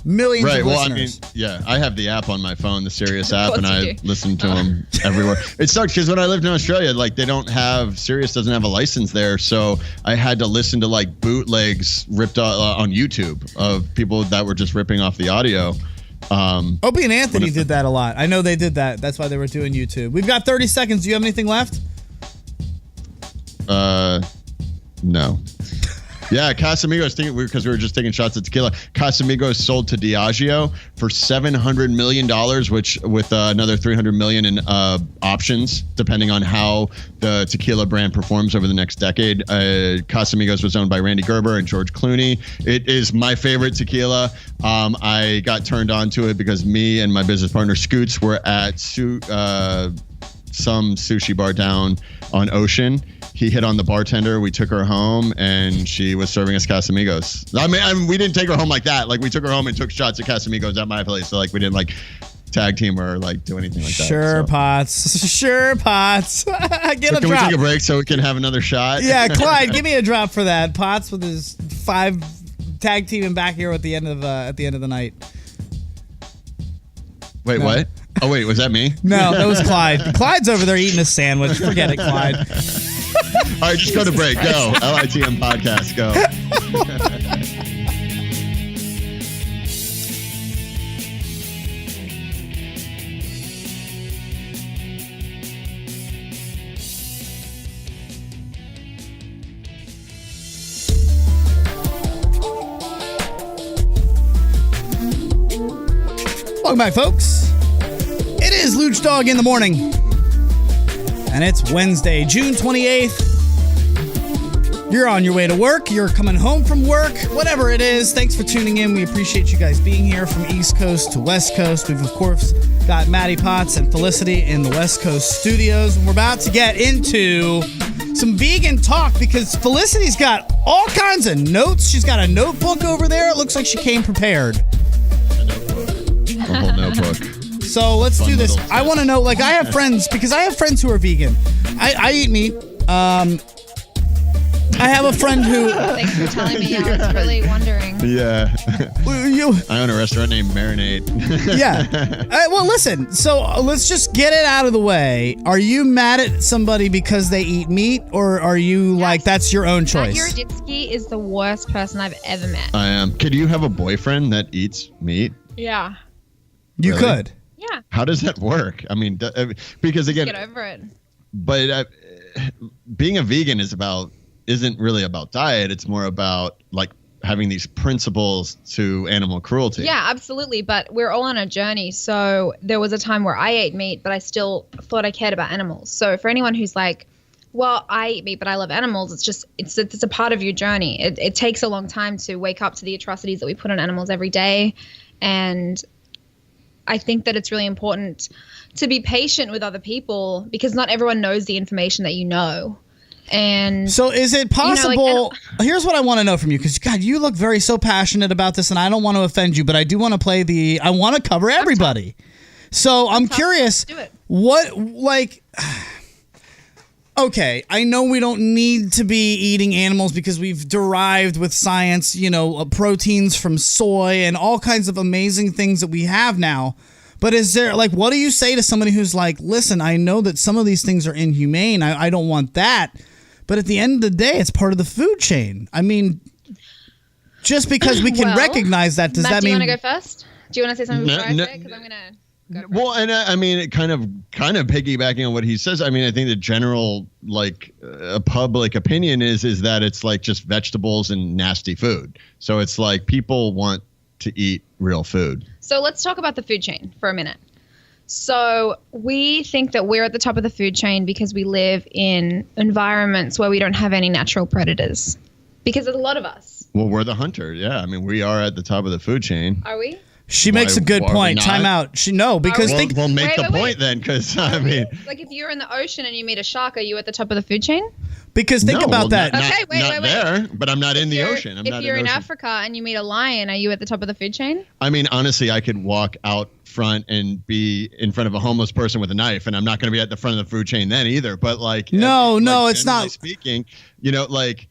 Millions Right. of Well, I listeners. mean, yeah, I have the app on my phone, the Sirius app, and course you I do. listen to them everywhere. It sucks because when I lived in Australia, like Sirius doesn't have a license there, so I had to listen to like bootlegs ripped on YouTube of people that were just ripping off the audio. Opie and Anthony did that a lot. I know they did that. That's why they were doing YouTube. We've got 30 seconds. Do you have anything left? No. Yeah, Casamigos, because we were just taking shots at tequila. Casamigos sold to Diageo for $700 million, which with another $300 million in options, depending on how the tequila brand performs over the next decade. Casamigos was owned by Randy Gerber and George Clooney. It is my favorite tequila. I got turned on to it because me and my business partner Scoots were at some sushi bar down on Ocean. He hit on the bartender. We took her home, and she was serving us Casamigos. I mean, we didn't take her home like that. Like, we took her home and took shots at Casamigos at my place. So, like, we didn't, like, tag team her or, like, do anything like that. Sure, So. Potts. Sure, Potts. Get So a can we drop. take a break so we can have another shot? Yeah, Clyde, give me a drop for that. Potts with his 5 tag teaming back here at the end of the night. Wait, No. what? Oh, wait, was that me? No, that was Clyde. Clyde's over there eating a sandwich. Forget it, Clyde. All right, just go to break. Go. LITM podcast. Go. Welcome back, folks. It is Lucdogg in the morning. And it's Wednesday, June 28th. You're on your way to work. You're coming home from work. Whatever it is, thanks for tuning in. We appreciate you guys being here from East Coast to West Coast. We've, of course, got Maddie Potts and Felicity in the West Coast studios. And we're about to get into some vegan talk because Felicity's got all kinds of notes. She's got a notebook over there. It looks like she came prepared. A whole notebook. So let's do this. little- I want to know, like, I have friends, because I have friends who are vegan. I eat meat. I have a friend who... Thanks for telling me. I was really wondering. Yeah. You, I own a restaurant named Marinade. yeah. Well, listen. So let's just get it out of the way. Are you mad at somebody because they eat meat, or are you like, that's your own Matt choice? Yuroditsky is the worst person I've ever met. I am. Could you have a boyfriend that eats meat? Yeah. You Really? could. Yeah. How does that work? I mean, because again, Get over it. but being a vegan isn't really about diet. It's more about like having these principles to animal cruelty. Yeah, absolutely. But we're all on a journey. So there was a time where I ate meat, but I still thought I cared about animals. So for anyone who's like, well, I eat meat, but I love animals, it's a part of your journey. It takes a long time to wake up to the atrocities that we put on animals every day. And I think that it's really important to be patient with other people because not everyone knows the information that you know. And So is it possible? Here's what I want to know from you, because God, you look so passionate about this, and I don't want to offend you, but I do want to play I want to cover everybody. So I'm curious, do it. what, like, okay, I know we don't need to be eating animals because we've derived with science, proteins from soy and all kinds of amazing things that we have now. But is there, like, what do you say to somebody who's like, listen, I know that some of these things are inhumane. I don't want that. But at the end of the day, it's part of the food chain. I mean, just because we can recognize that, does Matt, that mean... do you want to go first? Do you want to say something before I say it? Because I'm going to go first. Well, and I mean, kind of piggybacking on what he says. I mean, I think the general public opinion is that it's like just vegetables and nasty food. So it's like people want to eat real food. So let's talk about the food chain for a minute. So we think that we're at the top of the food chain because we live in environments where we don't have any natural predators. Because there's a lot of us. Well, we're the hunter. Yeah. I mean, we are at the top of the food chain. Are we? She makes a good why are we point. not? Time out. Because think... We'll make Wait, the wait, point then, because I mean... Like if you're in the ocean and you meet a shark, are you at the top of the food chain? Because think about that. Okay, wait. there, but I'm not in the You're- ocean. If you're in Africa and you meet a lion, are you at the top of the food chain? I mean, honestly, I could walk out front and be in front of a homeless person with a knife, and I'm not going to be at the front of the food chain then either. But like, No, it's generally not. Speaking, like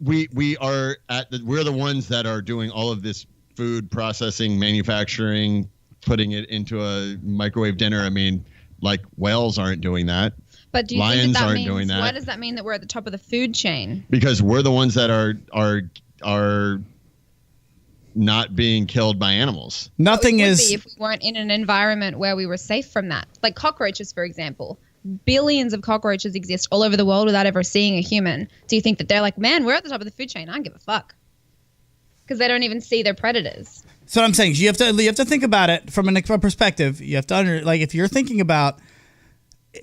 we are we're the ones that are doing all of this food processing, manufacturing, putting it into a microwave dinner. I mean, like whales aren't doing that. But do you Lions think that aren't means, doing that. why does that mean that we're at the top of the food chain? Because we're the ones that are not being killed by animals. Nothing It would is... be if we weren't in an environment where we were safe from that. Like cockroaches, for example. Billions of cockroaches exist all over the world without ever seeing a human. Do you think that they're like, man, we're at the top of the food chain. I don't give a fuck. Because they don't even see their predators. So what I'm saying is you have to think about it from a perspective. You have to if you're thinking about,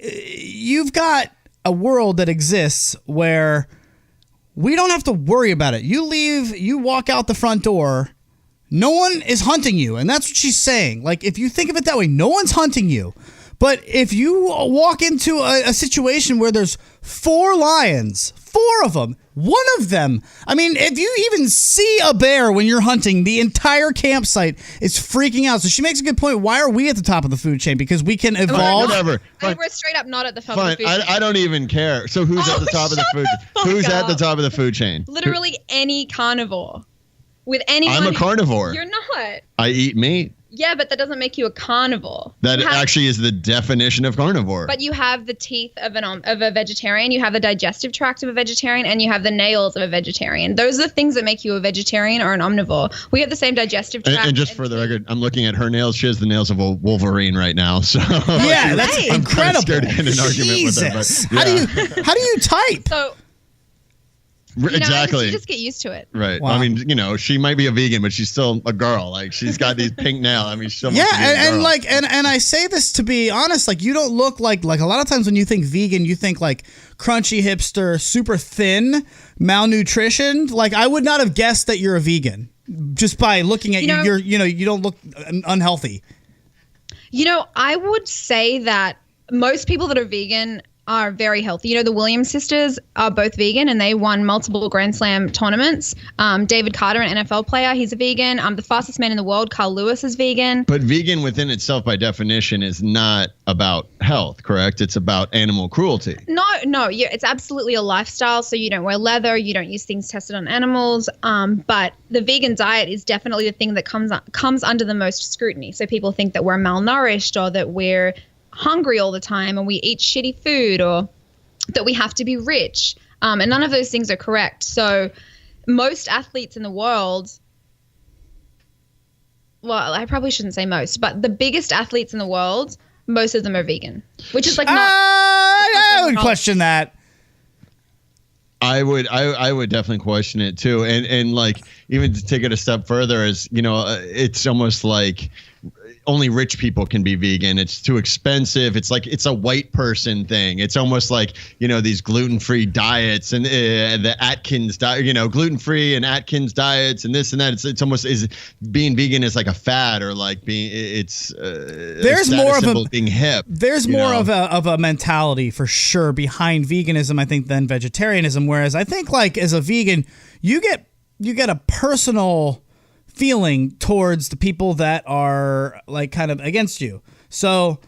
you've got a world that exists where we don't have to worry about it. You walk out the front door, no one is hunting you, and that's what she's saying. Like if you think of it that way, no one's hunting you. But if you walk into a situation where there's 4 lions, 4 of them, one of them, I mean, if you even see a bear when you're hunting, the entire campsite is freaking out. So she makes a good point. Why are we at the top of the food chain? Because we can evolve. Whatever. And we're straight up not at the top of Fine. the food chain. I don't even care. So who's at the top of the food? Who's at the top of the food chain? Literally any carnivore. With anyone. I'm a carnivore. You're not. I eat meat. Yeah, but that doesn't make you a carnivore. That actually is the definition of carnivore. But you have the teeth of a vegetarian, you have the digestive tract of a vegetarian, and you have the nails of a vegetarian. Those are the things that make you a vegetarian or an omnivore. We have the same digestive tract. And just for the record, I'm looking at her nails. She has the nails of a Wolverine right now. So yeah, that's I'm incredible. kind of scared to get in an argument with her. But, How do you type? So Exactly. You just get used to it. Right. Wow. I mean, she might be a vegan, but she's still a girl. Like she's got these pink nails. I mean, she's still Yeah, and I say this to be honest, like you don't look like a lot of times when you think vegan, you think like crunchy hipster, super thin, malnutrition. Like I would not have guessed that you're a vegan just by looking at you. You don't look unhealthy. I would say that most people that are vegan are very healthy. The Williams sisters are both vegan and they won multiple Grand Slam tournaments. David Carter, an NFL player, he's a vegan. The fastest man in the world, Carl Lewis, is vegan. But vegan within itself, by definition, is not about health, correct? It's about animal cruelty. No, it's absolutely a lifestyle. So you don't wear leather, you don't use things tested on animals. But the vegan diet is definitely the thing that comes under the most scrutiny. So people think that we're malnourished or that we're hungry all the time and we eat shitty food or that we have to be rich. And none of those things are correct. So most athletes in the world, well, I probably shouldn't say most, but the biggest athletes in the world, most of them are vegan, which is like not. I would question that. I would definitely question it too. And like even to take it a step further is, it's almost like only rich people can be vegan. It's too expensive. It's like it's a white person thing. It's almost like, these gluten-free diets and the Atkins diet, gluten-free and Atkins diets and this and that. It's almost is being vegan is like a fad or like being there's more of being hip. There's more of a mentality for sure behind veganism, I think, than vegetarianism. Whereas I think like as a vegan, you get a personal feeling towards the people that are like kind of against you. So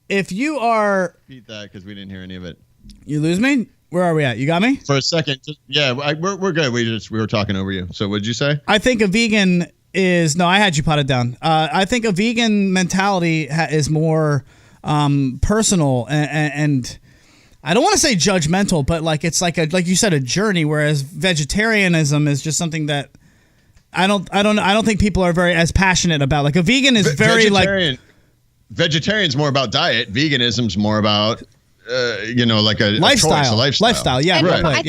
if you are repeat that because we didn't hear any of it. You lose me? Where are we at? You got me? For a second. We're good. We were talking over you. So what did you say? I think a vegan is I had you potted down. I think a vegan mentality is more personal and I don't want to say judgmental, but like it's like you said, a journey, whereas vegetarianism is just something that I don't think people are very as passionate about. Like a vegan is very vegetarian's more about diet. Veganism's more about like a lifestyle. Lifestyle. Yeah. Right. I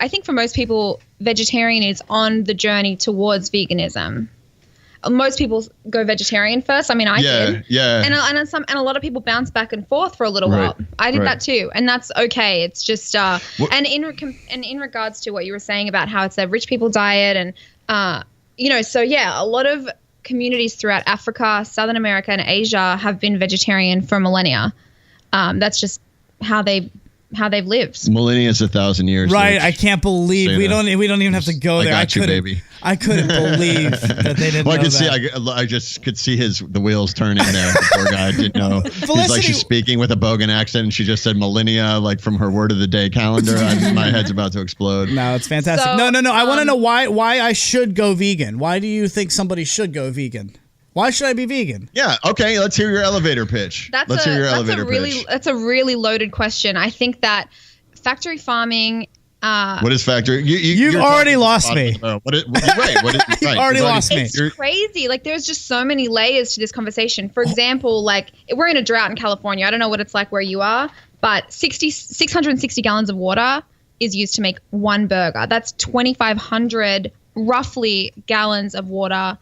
think for most people, vegetarian is on the journey towards veganism. Most people go vegetarian first. I mean, I did. Yeah. And a lot of people bounce back and forth for a little while. I did that too, and that's okay. It's just and in regards to what you were saying about how it's a rich people diet, and a lot of communities throughout Africa, Southern America, and Asia have been vegetarian for millennia. That's just how they've lived. Millennia is 1,000 years. Right. Rich. I can't believe we don't even have to go there. I couldn't believe that they didn't. Well, I could see. I just could see the wheels turning there. The poor guy didn't know. He's like, she's speaking with a bogan accent, and she just said millennia, like from her word of the day calendar. My head's about to explode. No, it's fantastic. So, no. I want to know why I should go vegan. Why do you think somebody should go vegan? Why should I be vegan? Yeah. Okay. Let's hear your elevator pitch. Let's hear your elevator pitch. That's a really loaded question. I think that factory farming. What is factory? You've already lost me. You've already lost me. It's crazy. Like there's just so many layers to this conversation. For example, like we're in a drought in California. I don't know what it's like where you are, but 660 gallons of water is used to make one burger. That's 2,500 roughly gallons of water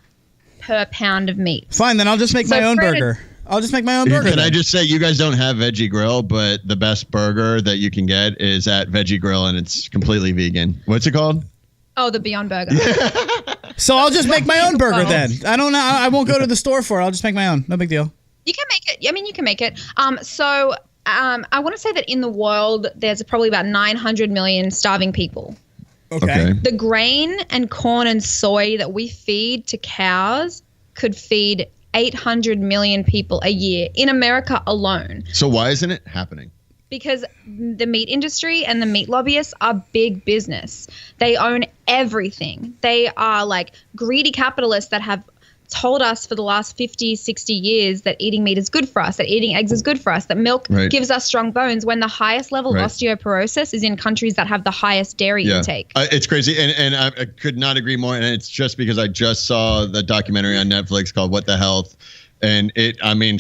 per pound of meat. Fine, then I'll just make my own burger. Can I just say, you guys don't have Veggie Grill, but the best burger that you can get is at Veggie Grill, and it's completely vegan. What's it called? Oh, the Beyond Burger. So I'll just make my own burger then. I don't know. I won't go to the store for it. I'll just make my own. No big deal. You can make it. I mean, you can make it. I want to say that in the world, there's probably about 900 million starving people. Okay. The grain and corn and soy that we feed to cows could feed 800 million people a year in America alone. So why isn't it happening? Because the meat industry and the meat lobbyists are big business. They own everything. They are like greedy capitalists that have told us for the last 50, 60 years that eating meat is good for us, that eating eggs is good for us, that milk gives us strong bones, when the highest level of osteoporosis is in countries that have the highest dairy intake. It's crazy. And I could not agree more. And it's just because I just saw the documentary on Netflix called What the Health. And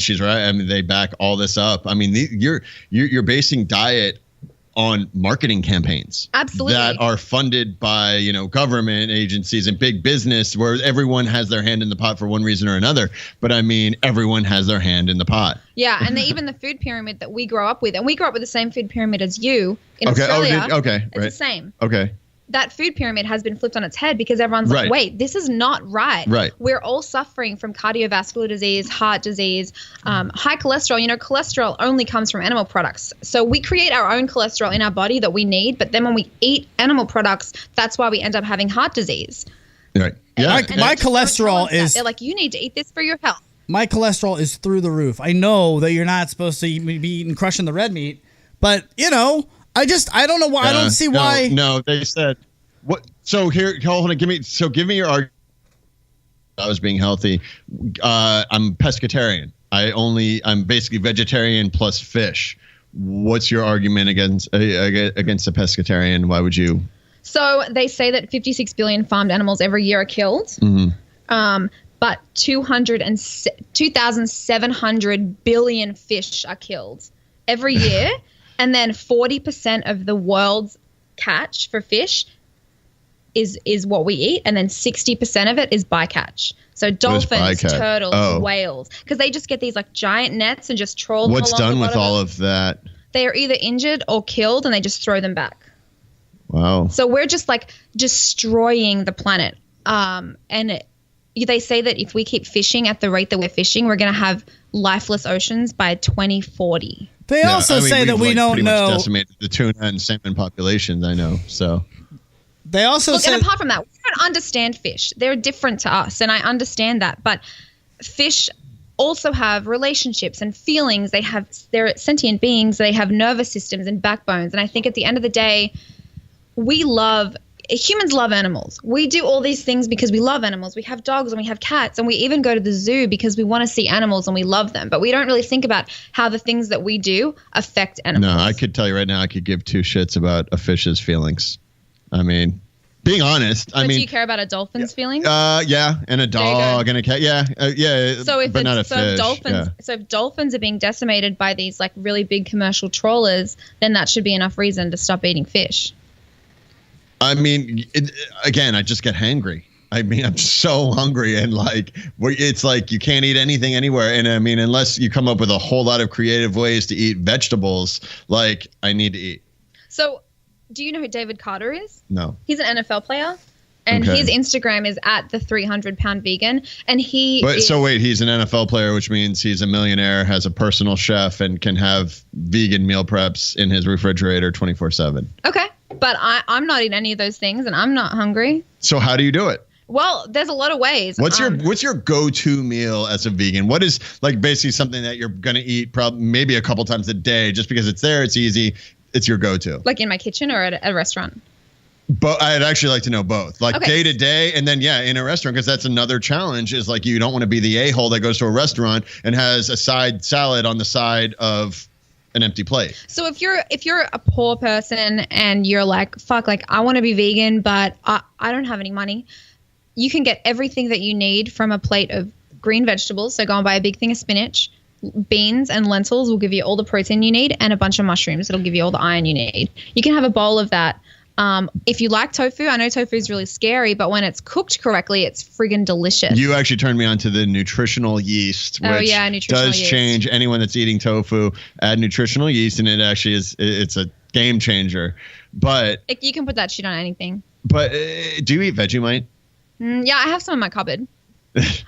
she's right. I mean, they back all this up. I mean, you're basing diet on marketing campaigns. Absolutely. That are funded by, government agencies and big business where everyone has their hand in the pot for one reason or another. But I mean, everyone has their hand in the pot. Yeah, and even the food pyramid that we grow up with, and we grew up with the same food pyramid as you in Okay. Australia. It's the same. Okay. That food pyramid has been flipped on its head because everyone's like, wait, this is not right. Right. We're all suffering from cardiovascular disease, heart disease, high cholesterol. Cholesterol only comes from animal products. So we create our own cholesterol in our body that we need, but then when we eat animal products, that's why we end up having heart disease. Right. Yeah. My cholesterol is... They're like, you need to eat this for your health. My cholesterol is through the roof. I know that you're not supposed to be eating, crushing the red meat, but, I don't know why. I don't see why. No, they said what? So here, hold on. Give me your argument. I was being healthy. I'm pescatarian. I'm basically vegetarian plus fish. What's your argument against a pescatarian? Why would you? So they say that 56 billion farmed animals every year are killed. Mm-hmm. But 2,700 billion fish are killed every year. And then 40% of the world's catch for fish is what we eat. And then 60% of it is bycatch. So dolphins, turtles, whales. Because they just get these like giant nets and just troll them What's along done the with all of that? They are either injured or killed and they just throw them back. Wow. So we're just like destroying the planet. They say that if we keep fishing at the rate that we're fishing, we're going to have lifeless oceans by 2040. They also say that we don't know. Much decimated the tuna and salmon populations. I know. So they also say. And apart from that, we don't understand fish. They're different to us, and I understand that. But fish also have relationships and feelings. They're sentient beings. They have nervous systems and backbones. And I think at the end of the day, humans love animals. We do all these things because we love animals. We have dogs and we have cats, and we even go to the zoo because we want to see animals and we love them. But we don't really think about how the things that we do affect animals. No, I could tell you right now, I could give two shits about a fish's feelings. I mean, being honest, do you care about a dolphin's feelings? Yeah, and a dog and a cat. Yeah, So if not a fish. If dolphins are being decimated by these like really big commercial trawlers, then that should be enough reason to stop eating fish. I mean, again, I just get hangry. I mean, I'm so hungry, and it's like you can't eat anything anywhere. And I mean, unless you come up with a whole lot of creative ways to eat vegetables, I need to eat. So, do you know who David Carter is? No. He's an NFL player, and his Instagram is at the 300-pound vegan, and So wait, he's an NFL player, which means he's a millionaire, has a personal chef, and can have vegan meal preps in his refrigerator 24/7. Okay. But I'm not eating any of those things, and I'm not hungry. So how do you do it? Well, there's a lot of ways. What's your go-to meal as a vegan? What is basically something that you're gonna eat maybe a couple times a day, just because it's there, it's easy, it's your go-to? Like in my kitchen or at a restaurant? But I'd actually like to know both, day to day, and then in a restaurant, because that's another challenge. Is you don't want to be the a-hole that goes to a restaurant and has a side salad on the side of an empty plate. So if you're a poor person and you're like, fuck, I want to be vegan, but I don't have any money, you can get everything that you need from a plate of green vegetables. So go and buy a big thing of spinach. Beans and lentils will give you all the protein you need, and a bunch of mushrooms. It'll give you all the iron you need. You can have a bowl of that. If you like tofu, I know tofu is really scary, but when it's cooked correctly, it's friggin' delicious. You actually turned me on to the nutritional yeast, which does change anyone that's eating tofu. Add nutritional yeast, and it actually it's a game changer. But you can put that shit on anything. But do you eat Vegemite? Yeah, I have some in my cupboard.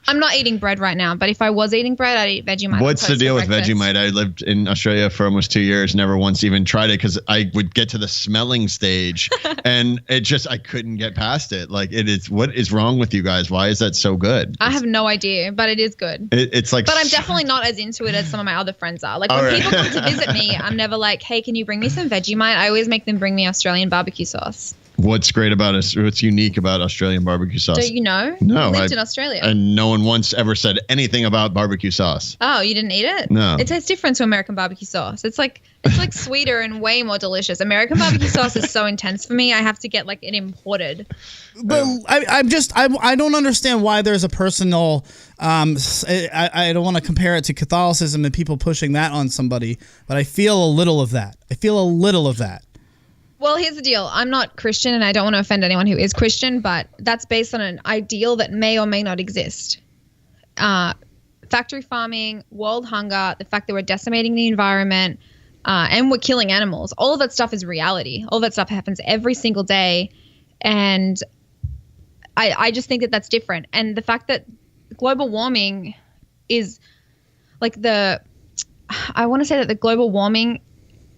I'm not eating bread right now, but if I was eating bread, I'd eat Vegemite. What's the deal with Vegemite? I lived in Australia for almost 2 years, never once even tried it because I would get to the smelling stage and I couldn't get past it. What is wrong with you guys? Why is that so good? I have no idea, but it is good. But I'm definitely not as into it as some of my other friends are. When people come to visit me, I'm never like, hey, can you bring me some Vegemite? I always make them bring me Australian barbecue sauce. What's great about us? What's unique about Australian barbecue sauce? Do you know? No, I lived in Australia, and no one once ever said anything about barbecue sauce. Oh, you didn't eat it? No, it tastes different to American barbecue sauce. It's like sweeter and way more delicious. American barbecue sauce is so intense for me. I have to get it imported. But I don't understand why there's a personal. I don't want to compare it to Catholicism and people pushing that on somebody, but I feel a little of that. Well, here's the deal. I'm not Christian, and I don't want to offend anyone who is Christian, but that's based on an ideal that may or may not exist. Factory farming, world hunger, the fact that we're decimating the environment, and we're killing animals. All of that stuff is reality. All of that stuff happens every single day, and I just think that that's different. And the fact that global warming is like I want to say that the global warming,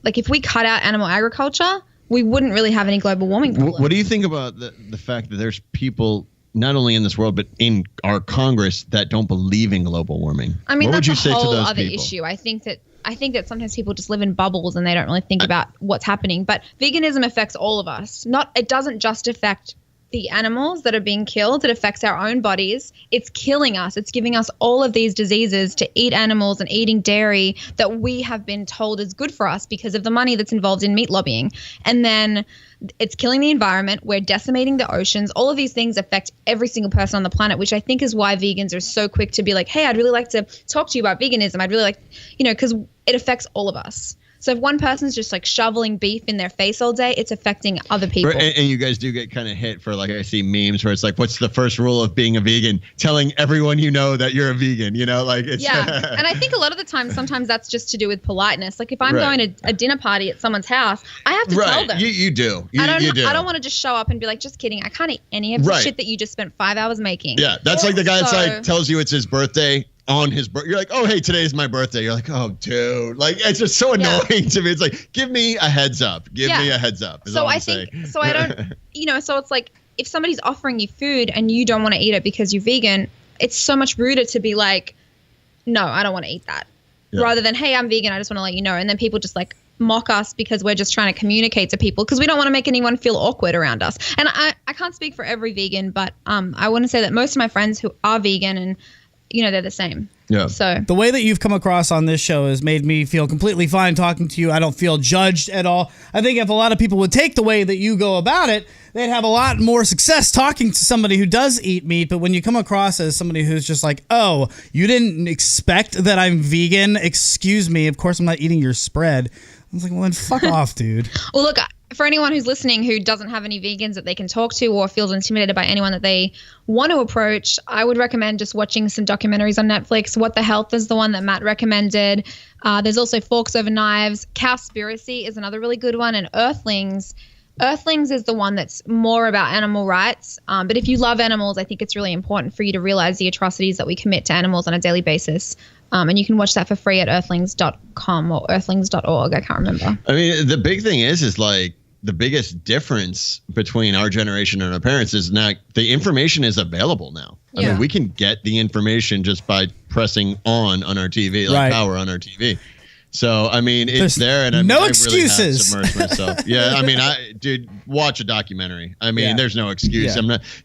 like if we cut out animal agriculture, we wouldn't really have any global warming problems. What do you think about the fact that there's people not only in this world but in our Congress that don't believe in global warming? I mean, what that's would you say a whole to those other people? issue. I think that sometimes people just live in bubbles and they don't really think about what's happening. But veganism affects all of us. It doesn't just affect the animals that are being killed. It affects our own bodies. It's killing us. It's giving us all of these diseases to eat animals and eating dairy that we have been told is good for us because of the money that's involved in meat lobbying. And then it's killing the environment. We're decimating the oceans. All of these things affect every single person on the planet, which I think is why vegans are so quick to be like, hey, I'd really like to talk to you about veganism. I'd really like, because it affects all of us. So if one person's just like shoveling beef in their face all day, it's affecting other people. Right, and you guys do get kind of hit for, like, I see memes where it's like, what's the first rule of being a vegan? Telling everyone you know that you're a vegan, like it's. Yeah. And I think a lot of the time, sometimes that's just to do with politeness. Like if I'm going to a dinner party at someone's house, I have to tell them. You do. I do. don't want to just show up and be like, just kidding. I can't eat any of the shit that you just spent 5 hours making. Yeah, that's like the guy that's like tells you it's his birthday. On his birthday, you're like, oh, hey, today's my birthday. You're like, oh, dude, like it's just so annoying to me. It's like, give me a heads up. Give me a heads up. So I think, so I don't, so it's like if somebody's offering you food and you don't want to eat it because you're vegan, it's so much ruder to be like, no, I don't want to eat that, rather than, hey, I'm vegan. I just want to let you know. And then people just like mock us because we're just trying to communicate to people because we don't want to make anyone feel awkward around us. And I can't speak for every vegan, but I want to say that most of my friends who are vegan and they're the same. Yeah. So the way that you've come across on this show has made me feel completely fine talking to you. I don't feel judged at all. I think if a lot of people would take the way that you go about it, they'd have a lot more success talking to somebody who does eat meat. But when you come across as somebody who's just like, oh, you didn't expect that I'm vegan? Excuse me. Of course I'm not eating your spread. I was like, well, then fuck off, dude. Well, look, for anyone who's listening who doesn't have any vegans that they can talk to or feels intimidated by anyone that they want to approach, I would recommend just watching some documentaries on Netflix. What the Health is the one that Matt recommended. There's also Forks Over Knives. Cowspiracy is another really good one. And Earthlings. Earthlings is the one that's more about animal rights. But if you love animals, I think it's really important for you to realize the atrocities that we commit to animals on a daily basis. And you can watch that for free at earthlings.com or earthlings.org. I can't remember. I mean, the big thing is like the biggest difference between our generation and our parents is now the information is available now. I mean, we can get the information just by pressing on our TV, like power on our TV. So, I mean, it's there, and I no really excuses. have submersed myself. Yeah, I mean, dude, watch a documentary. I mean, there's no excuse.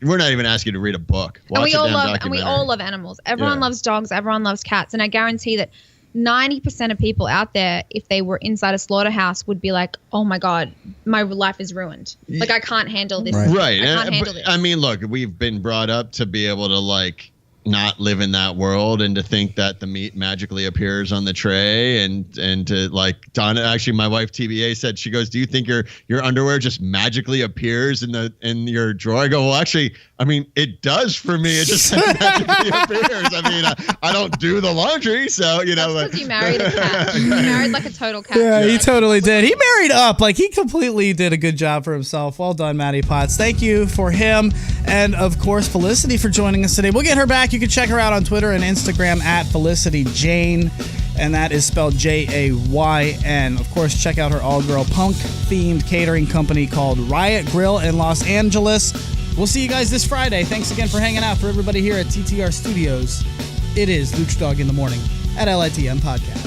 We're not even asking you to read a book. Watch we all love animals. Everyone loves dogs. Everyone loves cats. And I guarantee that 90% of people out there, if they were inside a slaughterhouse, would be like, oh my God, my life is ruined. Like, I can't handle this. Right. I can't handle this. I mean, look, we've been brought up to be able to, like, not live in that world and to think that the meat magically appears on the tray and to like Donna, actually my wife TBA said, she goes, do you think your underwear just magically appears in your drawer? I go, well, actually, I mean, it does for me. It just magically appears. I mean, I don't do the laundry, so That's because you married a cat. You married like a total cat. Yeah, he totally did. He married up. Like, he completely did a good job for himself. Well done, Matty Potts. Thank you for him. And, of course, Felicity for joining us today. We'll get her back. You can check her out on Twitter and Instagram at Felicity Jayn. And that is spelled Jayn. Of course, check out her all-girl punk-themed catering company called Riot Grill in Los Angeles. We'll see you guys this Friday. Thanks again for hanging out. For everybody here at TTR Studios, it is Lucdogg in the Morning at LITM Podcast.